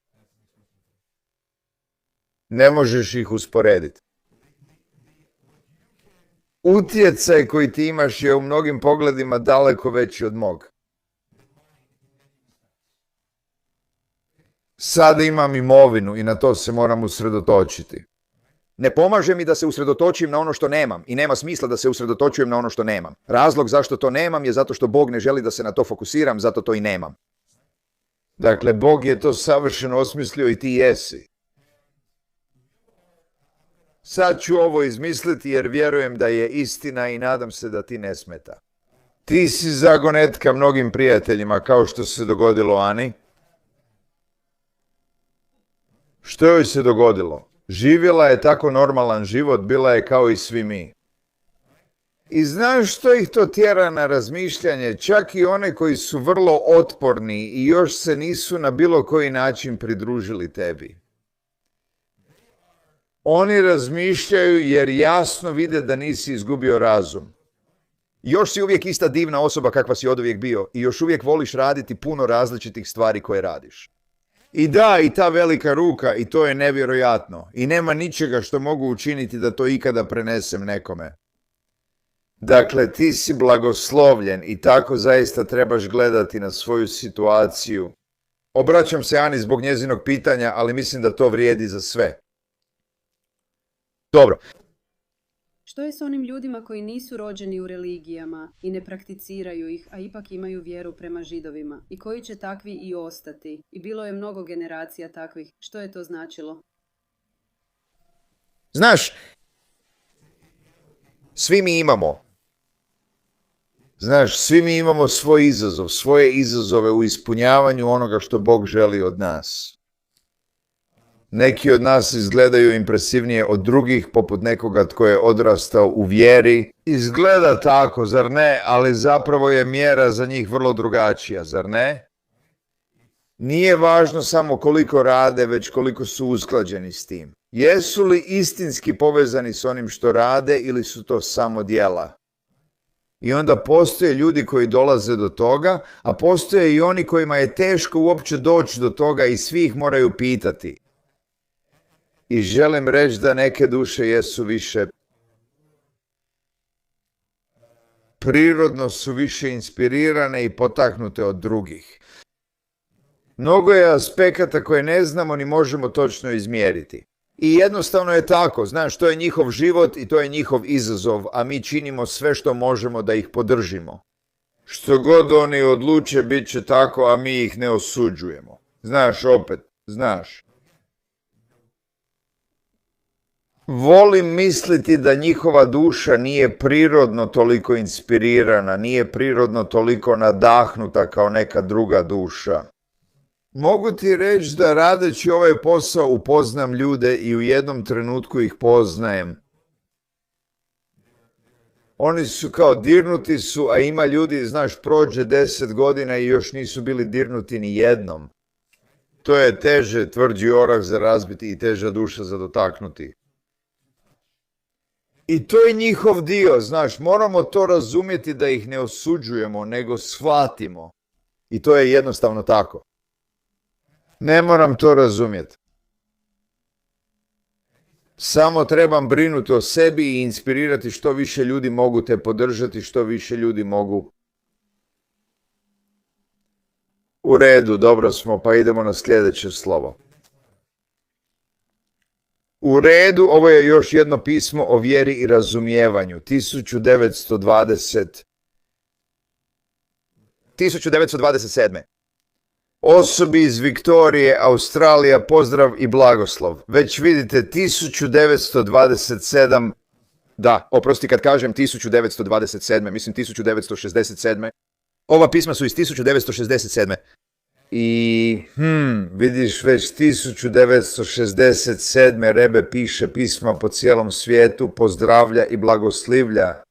Ne možeš ih usporediti. Utjecaj koji ti imaš je u mnogim pogledima daleko veći od mog. Sada imam imovinu i na to se moram usredotočiti. Ne pomaže mi da se usredotočim na ono što nemam i nema smisla da se usredotočujem na ono što nemam. Razlog zašto to nemam je zato što Bog ne želi da se na to fokusiram, zato to i nemam. Dakle, Bog je to savršeno osmislio i ti jesi. Sad ću ovo izmisliti jer vjerujem da je istina i nadam se da ti ne smeta. Ti si zagonetka mnogim prijateljima kao što se dogodilo Ani. Što joj se dogodilo? Živjela je tako normalan život, bila je kao i svi mi. I znaš što ih to tjera na razmišljanje, čak i one koji su vrlo otporni i još se nisu na bilo koji način pridružili tebi. Oni razmišljaju jer jasno vide da nisi izgubio razum. Još si uvijek ista divna osoba kakva si oduvijek bio i još uvijek voliš raditi puno različitih stvari koje radiš. I da, i ta velika ruka, i to je nevjerojatno. I nema ničega što mogu učiniti da to ikada prenesem nekome. Dakle, ti si blagoslovljen i tako zaista trebaš gledati na svoju situaciju. Obraćam se Ani zbog njezinog pitanja, ali mislim da to vrijedi za sve. Dobro. što je s onim ljudima koji nisu rođeni u religijama i ne prakticiraju ih, a ipak imaju vjeru prema Židovima i koji će takvi i ostati? I bilo je mnogo generacija takvih. Što je to značilo? Znaš, svi mi imamo svoj izazov, svoje izazove u ispunjavanju onoga što Bog želi od nas. Neki od nas izgledaju impresivnije od drugih, poput nekoga tko je odrastao u vjeri. Izgleda tako, zar ne? Ali zapravo je mjera za njih vrlo drugačija, zar ne? Nije važno samo koliko rade, već koliko su usklađeni s tim. Jesu li istinski povezani s onim što rade ili su to samo djela? I onda postoje ljudi koji dolaze do toga, a postoje i oni kojima je teško uopće doći do toga i svi ih moraju pitati. I želim reći da neke duše jesu više prirodno su više inspirirane i potaknute od drugih. Mnogo je aspekata koje ne znamo ni možemo točno izmjeriti. I jednostavno je tako, znaš, to je njihov život i to je njihov izazov, a mi činimo sve što možemo da ih podržimo. Što god oni odluče, bit će tako, a mi ih ne osuđujemo. Znaš, opet, znaš. Volim misliti da njihova duša nije prirodno toliko inspirirana, nije prirodno toliko nadahnuta kao neka druga duša. Mogu ti reći da radeći ovaj posao upoznam ljude i u jednom trenutku ih poznajem. Oni su kao dirnuti su, a ima ljudi, znaš, prođe 10 godina i još nisu bili dirnuti ni jednom. To je teže, tvrđi orah za razbiti i teža duša za dotaknuti. I to je njihov dio, znaš, moramo to razumjeti da ih ne osuđujemo, nego shvatimo. I to je jednostavno tako. Ne moram to razumjeti. Samo trebam brinuti o sebi i inspirirati što više ljudi mogu te podržati, što više ljudi mogu. U redu, dobro smo, pa idemo na sljedeće slovo. U redu, ovo je još jedno pismo o vjeri i razumijevanju. 1927. Osobi iz Viktorije, Australija, pozdrav i blagoslov. Već vidite, 1927, da, oprosti kad kažem 1927, mislim 1967. Ova pisma su iz 1967. I, vidiš, već 1967. Rebe piše pisma po cijelom svijetu, pozdravlja i blagoslivlja.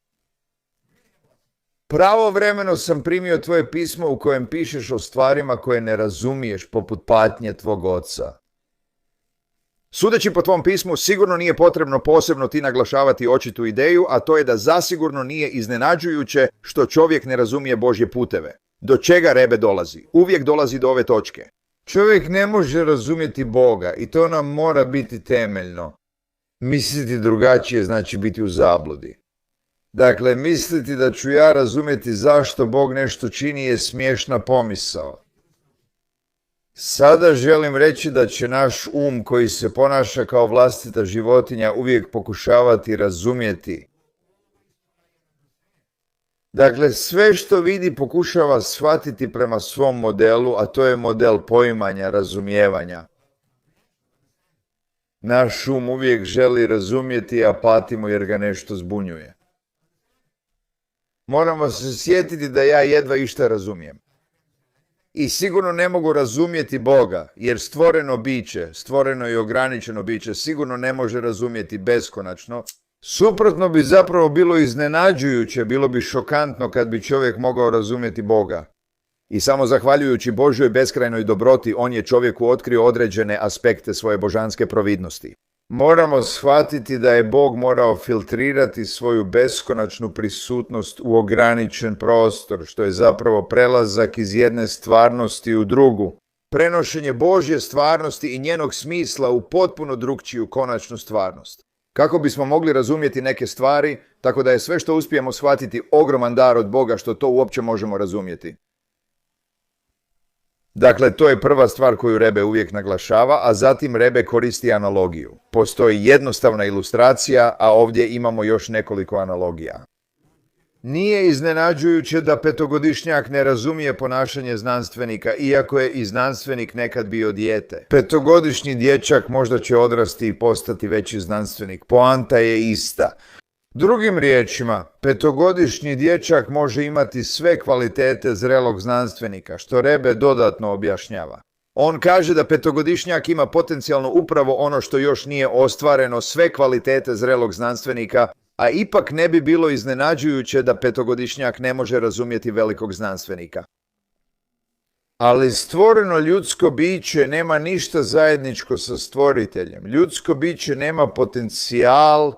Pravovremeno sam primio tvoje pismo u kojem pišeš o stvarima koje ne razumiješ, poput patnje tvog oca. Sudeći po tvom pismu, sigurno nije potrebno posebno ti naglašavati očitu ideju, a to je da zasigurno nije iznenađujuće što čovjek ne razumije Božje puteve. Do čega Rebe dolazi? Uvijek dolazi do ove točke. Čovjek ne može razumjeti Boga i to nam mora biti temeljno. Misliti drugačije znači biti u zabludi. Dakle, misliti da ću ja razumjeti zašto Bog nešto čini je smiješna pomisao. Sada želim reći da će naš koji se ponaša kao vlastita životinja uvijek pokušavati razumjeti. Dakle, sve što vidi pokušava shvatiti prema svom modelu, a to je model poimanja, razumijevanja. Naš uvijek želi razumjeti, a patimo jer ga nešto zbunjuje. Moramo se sjetiti da ja jedva išta razumijem. I sigurno ne mogu razumjeti Boga, jer stvoreno biće, stvoreno i ograničeno biće, sigurno ne može razumjeti beskonačno. Suprotno bi zapravo bilo iznenađujuće, bilo bi šokantno kad bi čovjek mogao razumjeti Boga. I samo zahvaljujući Božjoj beskrajnoj dobroti, on je čovjeku otkrio određene aspekte svoje božanske providnosti. Moramo shvatiti da je Bog morao filtrirati svoju beskonačnu prisutnost u ograničen prostor, što je zapravo prelazak iz jedne stvarnosti u drugu. Prenošenje Božje stvarnosti i njenog smisla u potpuno drukčiju konačnu stvarnost. Kako bismo mogli razumjeti neke stvari, tako da je sve što uspijemo shvatiti ogroman dar od Boga što to uopće možemo razumjeti. Dakle, to je prva stvar koju Rebe uvijek naglašava, a zatim Rebe koristi analogiju. Postoji jednostavna ilustracija, a ovdje imamo još nekoliko analogija. Nije iznenađujuće da petogodišnjak ne razumije ponašanje znanstvenika, iako je i znanstvenik nekad bio dijete. Petogodišnji dječak možda će odrasti i postati veći znanstvenik. Poanta je ista. Drugim riječima, petogodišnji dječak može imati sve kvalitete zrelog znanstvenika, što Rebe dodatno objašnjava. On kaže da petogodišnjak ima potencijalno upravo ono što još nije ostvareno, sve kvalitete zrelog znanstvenika, a ipak ne bi bilo iznenađujuće da petogodišnjak ne može razumjeti velikog znanstvenika. Ali stvoreno ljudsko biće nema ništa zajedničko sa stvoriteljem. Ljudsko biće nema potencijal,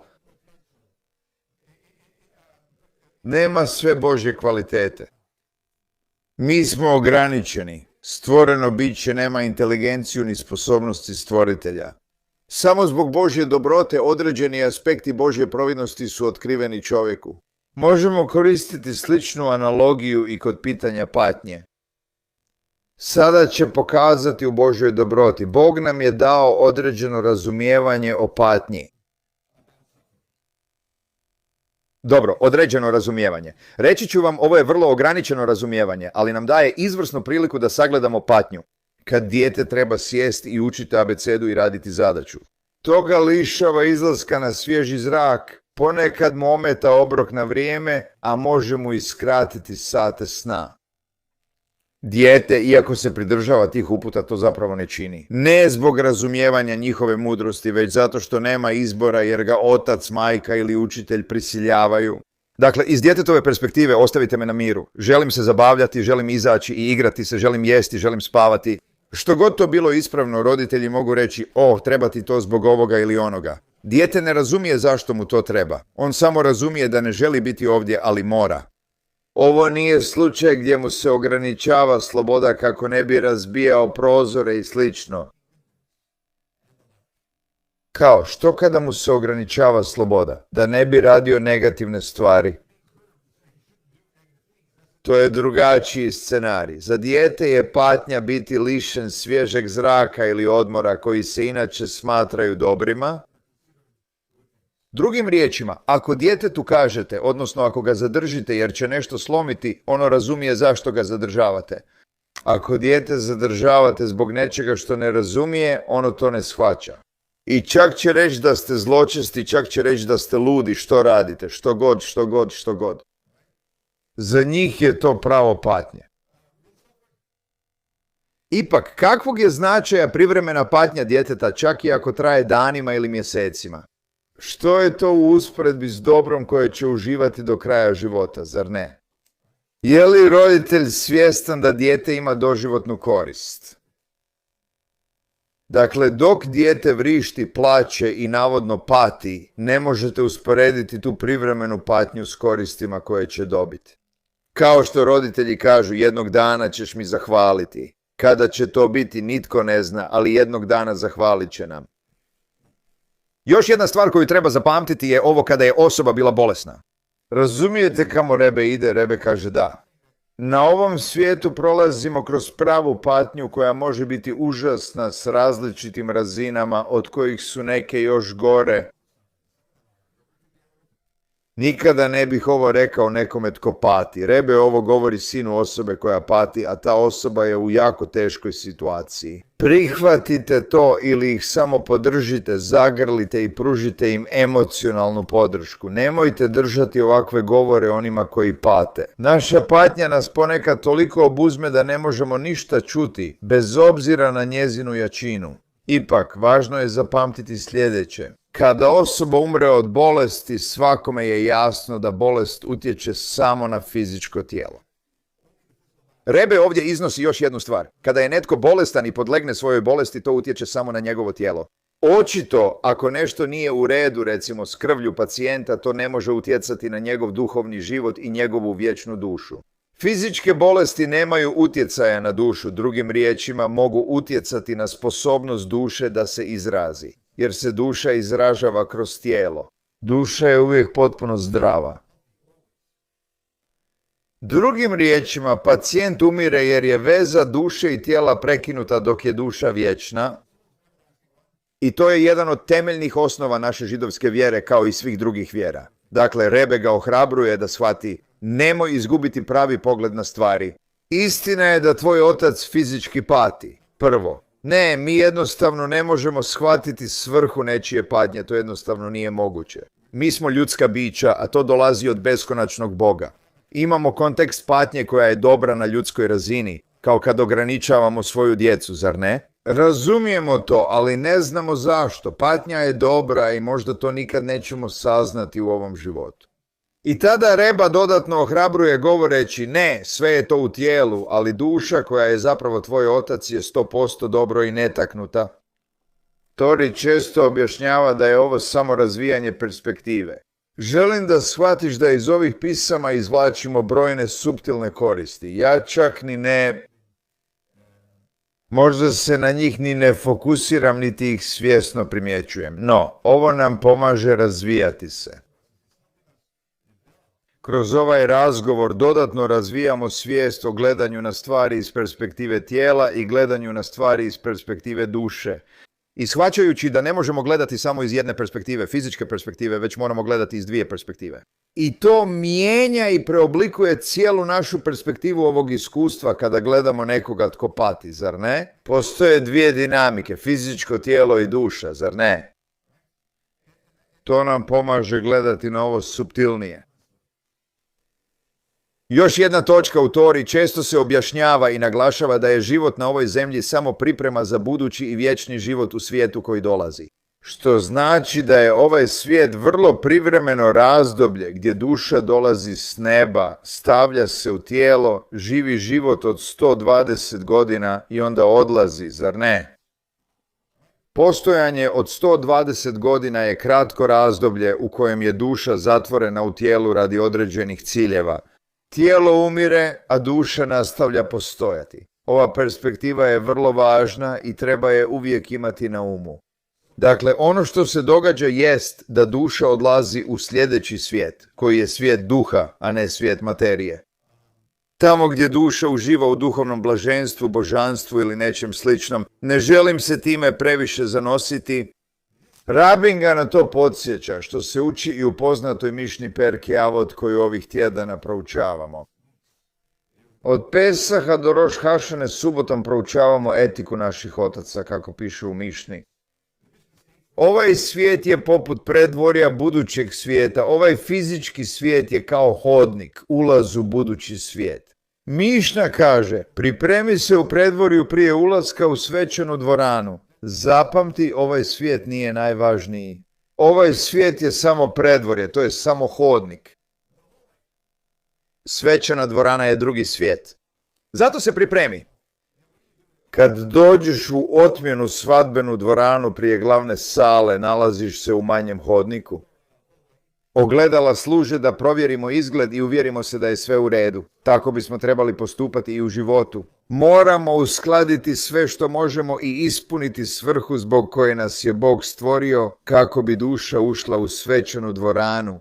nema sve Božje kvalitete. Mi smo ograničeni. Stvoreno biće nema inteligenciju ni sposobnosti stvoritelja. Samo zbog Božje dobrote određeni aspekti Božje providnosti su otkriveni čovjeku. Možemo koristiti sličnu analogiju i kod pitanja patnje. Sada će pokazati u Božjoj dobroti. Bog nam je dao određeno razumijevanje o patnji. Dobro, određeno razumijevanje. Reći ću vam, ovo je vrlo ograničeno razumijevanje, ali nam daje izvrsnu priliku da sagledamo patnju. Kad dijete treba sjesti i učiti abecedu i raditi zadaću. To ga lišava izlaska na svježi zrak, ponekad mu ometa obrok na vrijeme, a može mu iskratiti sate sna. Dijete, iako se pridržava tih uputa, to zapravo ne čini. Ne zbog razumijevanja njihove mudrosti, već zato što nema izbora jer ga otac, majka ili učitelj prisiljavaju. Dakle, iz djetetove perspektive ostavite me na miru. Želim se zabavljati, želim izaći i igrati se, želim jesti, želim spavati. Što god to bilo ispravno, roditelji mogu reći, treba ti to zbog ovoga ili onoga. Dijete ne razumije zašto mu to treba. On samo razumije da ne želi biti ovdje, ali mora. Ovo nije slučaj gdje mu se ograničava sloboda kako ne bi razbijao prozore i slično. Kao, što kada mu se ograničava sloboda? Da ne bi radio negativne stvari. To je drugačiji scenarij. Za dijete je patnja biti lišen svježeg zraka ili odmora koji se inače smatraju dobrima. Drugim riječima, ako djetetu kažete, odnosno ako ga zadržite jer će nešto slomiti, ono razumije zašto ga zadržavate. Ako dijete zadržavate zbog nečega što ne razumije, ono to ne shvaća. I čak će reći da ste zločesti, čak će reći da ste ludi, što radite, što god. Za njih je to pravo patnje. Ipak, kakvog je značaja privremena patnja djeteta, čak i ako traje danima ili mjesecima? Što je to u usporedbi s dobrom koje će uživati do kraja života, zar ne? Je li roditelj svjestan da dijete ima doživotnu korist? Dakle, dok dijete vrišti, plače i navodno pati, ne možete usporediti tu privremenu patnju s koristima koje će dobiti. Kao što roditelji kažu, jednog dana ćeš mi zahvaliti. Kada će to biti, nitko ne zna, ali jednog dana zahvalit će nam. Još jedna stvar koju treba zapamtiti je ovo kada je osoba bila bolesna. Razumijete kamo Rebe ide? Rebe kaže da. Na ovom svijetu prolazimo kroz pravu patnju koja može biti užasna s različitim razinama, od kojih su neke još gore. Nikada ne bih ovo rekao nekome tko pati. Rebe ovo govori sinu osobe koja pati, a ta osoba je u jako teškoj situaciji. Prihvatite to ili ih samo podržite, zagrlite i pružite im emocionalnu podršku. Nemojte držati ovakve govore onima koji pate. Naša patnja nas ponekad toliko obuzme da ne možemo ništa čuti, bez obzira na njezinu jačinu. Ipak, važno je zapamtiti sljedeće. Kada osoba umre od bolesti, svakome je jasno da bolest utječe samo na fizičko tijelo. Rebe ovdje iznosi još jednu stvar. Kada je netko bolestan i podlegne svojoj bolesti, to utječe samo na njegovo tijelo. Očito, ako nešto nije u redu, recimo s krvlju pacijenta, to ne može utjecati na njegov duhovni život i njegovu vječnu dušu. Fizičke bolesti nemaju utjecaja na dušu, drugim riječima mogu utjecati na sposobnost duše da se izrazi, jer se duša izražava kroz tijelo. Duša je uvijek potpuno zdrava. Drugim riječima, pacijent umire jer je veza duše i tijela prekinuta dok je duša vječna. I to je jedan od temeljnih osnova naše židovske vjere kao i svih drugih vjera. Dakle, Rebe ga ohrabruje da shvati, nemoj izgubiti pravi pogled na stvari. Istina je da tvoj otac fizički pati. Prvo, ne, mi jednostavno ne možemo shvatiti svrhu nečije patnje, to jednostavno nije moguće. Mi smo ljudska bića, a to dolazi od beskonačnog Boga. Imamo kontekst patnje koja je dobra na ljudskoj razini, kao kad ograničavamo svoju djecu, zar ne? Razumijemo to, ali ne znamo zašto. Patnja je dobra i možda to nikad nećemo saznati u ovom životu. I tada Reba dodatno ohrabruje govoreći, ne, sve je to u tijelu, ali duša koja je zapravo tvoj otac je 100% dobro i netaknuta. Tori često objašnjava da je ovo samo razvijanje perspektive. Želim da shvatiš da iz ovih pisama izvlačimo brojne suptilne koristi. Ja čak ni ne... Možda se na njih ni ne fokusiram, niti ih svjesno primjećujem. No, ovo nam pomaže razvijati se. Kroz ovaj razgovor dodatno razvijamo svijest o gledanju na stvari iz perspektive tijela i gledanju na stvari iz perspektive duše. I shvaćajući da ne možemo gledati samo iz jedne perspektive, fizičke perspektive, već moramo gledati iz dvije perspektive. I to mijenja i preoblikuje cijelu našu perspektivu ovog iskustva kada gledamo nekoga tko pati, zar ne? Postoje dvije dinamike, fizičko tijelo i duša, zar ne? To nam pomaže gledati na ovo suptilnije. Još jedna točka u Tori često se objašnjava i naglašava da je život na ovoj zemlji samo priprema za budući i vječni život u svijetu koji dolazi. Što znači da je ovaj svijet vrlo privremeno razdoblje gdje duša dolazi s neba, stavlja se u tijelo, živi život od 120 godina i onda odlazi, zar ne? Postojanje od 120 godina je kratko razdoblje u kojem je duša zatvorena u tijelu radi određenih ciljeva. Tijelo umire, a duša nastavlja postojati. Ova perspektiva je vrlo važna i treba je uvijek imati na umu. Dakle, ono što se događa jest da duša odlazi u sljedeći svijet, koji je svijet duha, a ne svijet materije. Tamo gdje duša uživa u duhovnom blaženstvu, božanstvu ili nečem sličnom, ne želim se time previše zanositi. Rabin ga na to podsjeća, što se uči i u poznatoj mišni Perki Avot koju ovih tjedana proučavamo. Od Pesaha do Roš Hašane subotom proučavamo etiku naših otaca, kako piše u mišni. Ovaj svijet je poput predvorja budućeg svijeta. Ovaj fizički svijet je kao hodnik, ulaz u budući svijet. Mišna kaže, pripremi se u predvorju prije ulaska u svečanu dvoranu. Zapamti, ovaj svijet nije najvažniji. Ovaj svijet je samo predvorje, to je samo hodnik. Svečana dvorana je drugi svijet. Zato se pripremi. Kad dođeš u otmjenu svadbenu dvoranu prije glavne sale, nalaziš se u manjem hodniku. Ogledala služe da provjerimo izgled i uvjerimo se da je sve u redu. Tako bismo trebali postupati i u životu. Moramo uskladiti sve što možemo i ispuniti svrhu zbog koje nas je Bog stvorio kako bi duša ušla u svečanu dvoranu.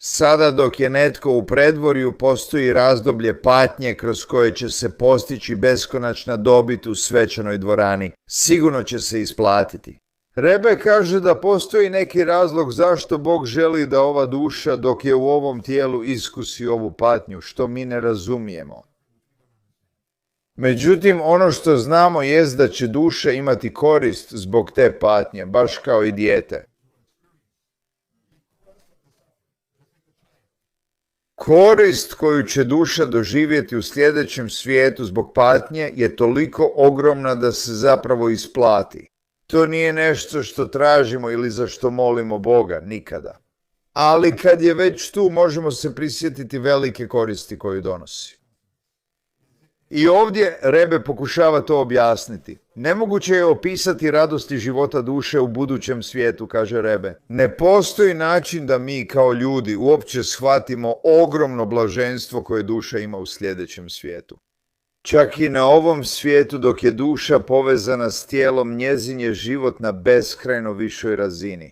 Sada dok je netko u predvorju postoji razdoblje patnje kroz koje će se postići beskonačna dobit u svečanoj dvorani. Sigurno će se isplatiti. Rebe kaže da postoji neki razlog zašto Bog želi da ova duša dok je u ovom tijelu iskusi ovu patnju, što mi ne razumijemo. Međutim, ono što znamo jest da će duša imati korist zbog te patnje, baš kao i dijete. Korist koju će duša doživjeti u sljedećem svijetu zbog patnje je toliko ogromna da se zapravo isplati. To nije nešto što tražimo ili za što molimo Boga, nikada. Ali kad je već tu, možemo se prisjetiti velike koristi koju donosi. I ovdje Rebe pokušava to objasniti. Nemoguće je opisati radosti života duše u budućem svijetu, kaže Rebe. Ne postoji način da mi kao ljudi uopće shvatimo ogromno blaženstvo koje duša ima u sljedećem svijetu. Čak i na ovom svijetu dok je duša povezana s tijelom, njezin je život na beskrajno višoj razini.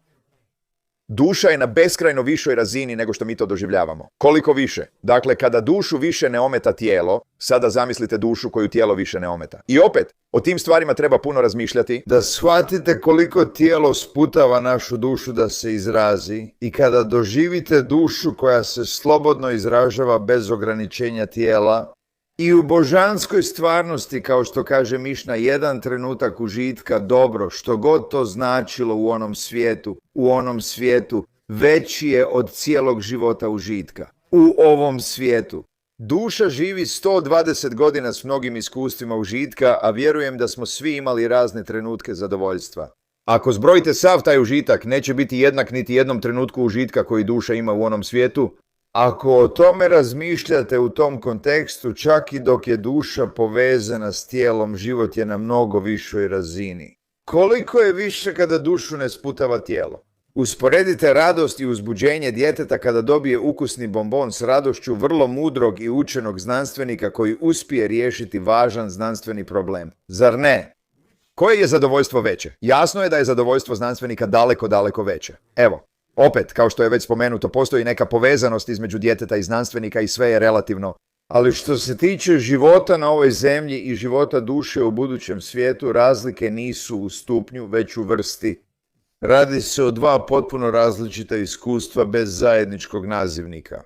Duša je na beskrajno višoj razini nego što mi to doživljavamo. Koliko više? Dakle, kada dušu više ne ometa tijelo, sada zamislite dušu koju tijelo više ne ometa. I opet, o tim stvarima treba puno razmišljati, da shvatite koliko tijelo sputava našu dušu da se izrazi i kada doživite dušu koja se slobodno izražava bez ograničenja tijela, i u božanskoj stvarnosti, kao što kaže Mišna, jedan trenutak užitka, dobro, što god to značilo u onom svijetu, veći je od cijelog života užitka. U ovom svijetu. Duša živi 120 godina s mnogim iskustvima užitka, a vjerujem da smo svi imali razne trenutke zadovoljstva. Ako zbrojite sav taj užitak, neće biti jednak niti jednom trenutku užitka koji duša ima u onom svijetu. Ako o tome razmišljate u tom kontekstu, čak i dok je duša povezana s tijelom, život je na mnogo višoj razini. Koliko je više kada dušu ne sputava tijelo? Usporedite radost i uzbuđenje djeteta kada dobije ukusni bombon s radošću vrlo mudrog i učenog znanstvenika koji uspije riješiti važan znanstveni problem. Zar ne? Koje je zadovoljstvo veće? Jasno je da je zadovoljstvo znanstvenika daleko, daleko veće. Evo, opet, kao što je već spomenuto, postoji neka povezanost između djeteta i znanstvenika i sve je relativno. Ali što se tiče života na ovoj zemlji i života duše u budućem svijetu, razlike nisu u stupnju, već u vrsti. Radi se o dva potpuno različita iskustva bez zajedničkog nazivnika.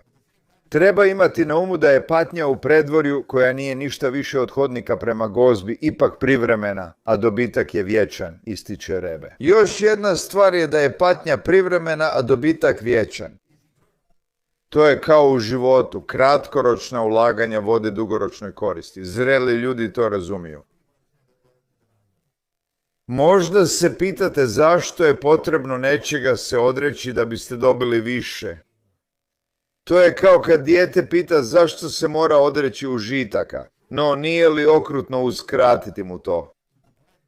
Treba imati na umu da je patnja u predvorju, koja nije ništa više od hodnika prema gozbi, ipak privremena, a dobitak je vječan, ističe Rebe. Još jedna stvar je da je patnja privremena, a dobitak vječan. To je kao u životu, kratkoročna ulaganja vode dugoročnoj koristi. Zreli ljudi to razumiju. Možda se pitate zašto je potrebno nečega se odreći da biste dobili više. To je kao kad dijete pita zašto se mora odreći užitaka, no nije li okrutno uskratiti mu to?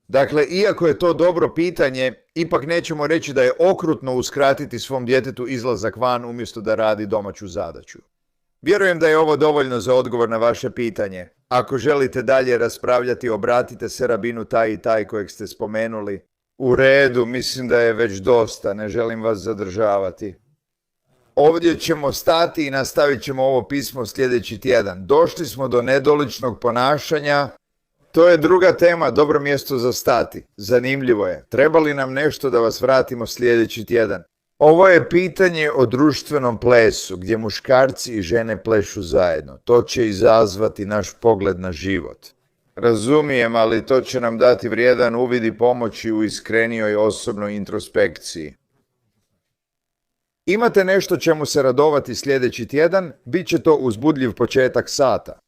Dakle, iako je to dobro pitanje, ipak nećemo reći da je okrutno uskratiti svom djetetu izlazak van umjesto da radi domaću zadaću. Vjerujem da je ovo dovoljno za odgovor na vaše pitanje. Ako želite dalje raspravljati, obratite se rabinu taj i taj kojeg ste spomenuli. U redu, mislim da je već dosta, ne želim vas zadržavati. Ovdje ćemo stati i nastavit ćemo ovo pismo sljedeći tjedan. Došli smo do nedoličnog ponašanja. To je druga tema, dobro mjesto za stati. Zanimljivo je. Treba li nam nešto da vas vratimo sljedeći tjedan? Ovo je pitanje o društvenom plesu, gdje muškarci i žene plešu zajedno. To će izazvati naš pogled na život. Razumijem, ali to će nam dati vrijedan uvid i pomoći u iskrenijoj osobnoj introspekciji. Imate nešto čemu se radovati sljedeći tjedan? Biće to uzbudljiv početak sata.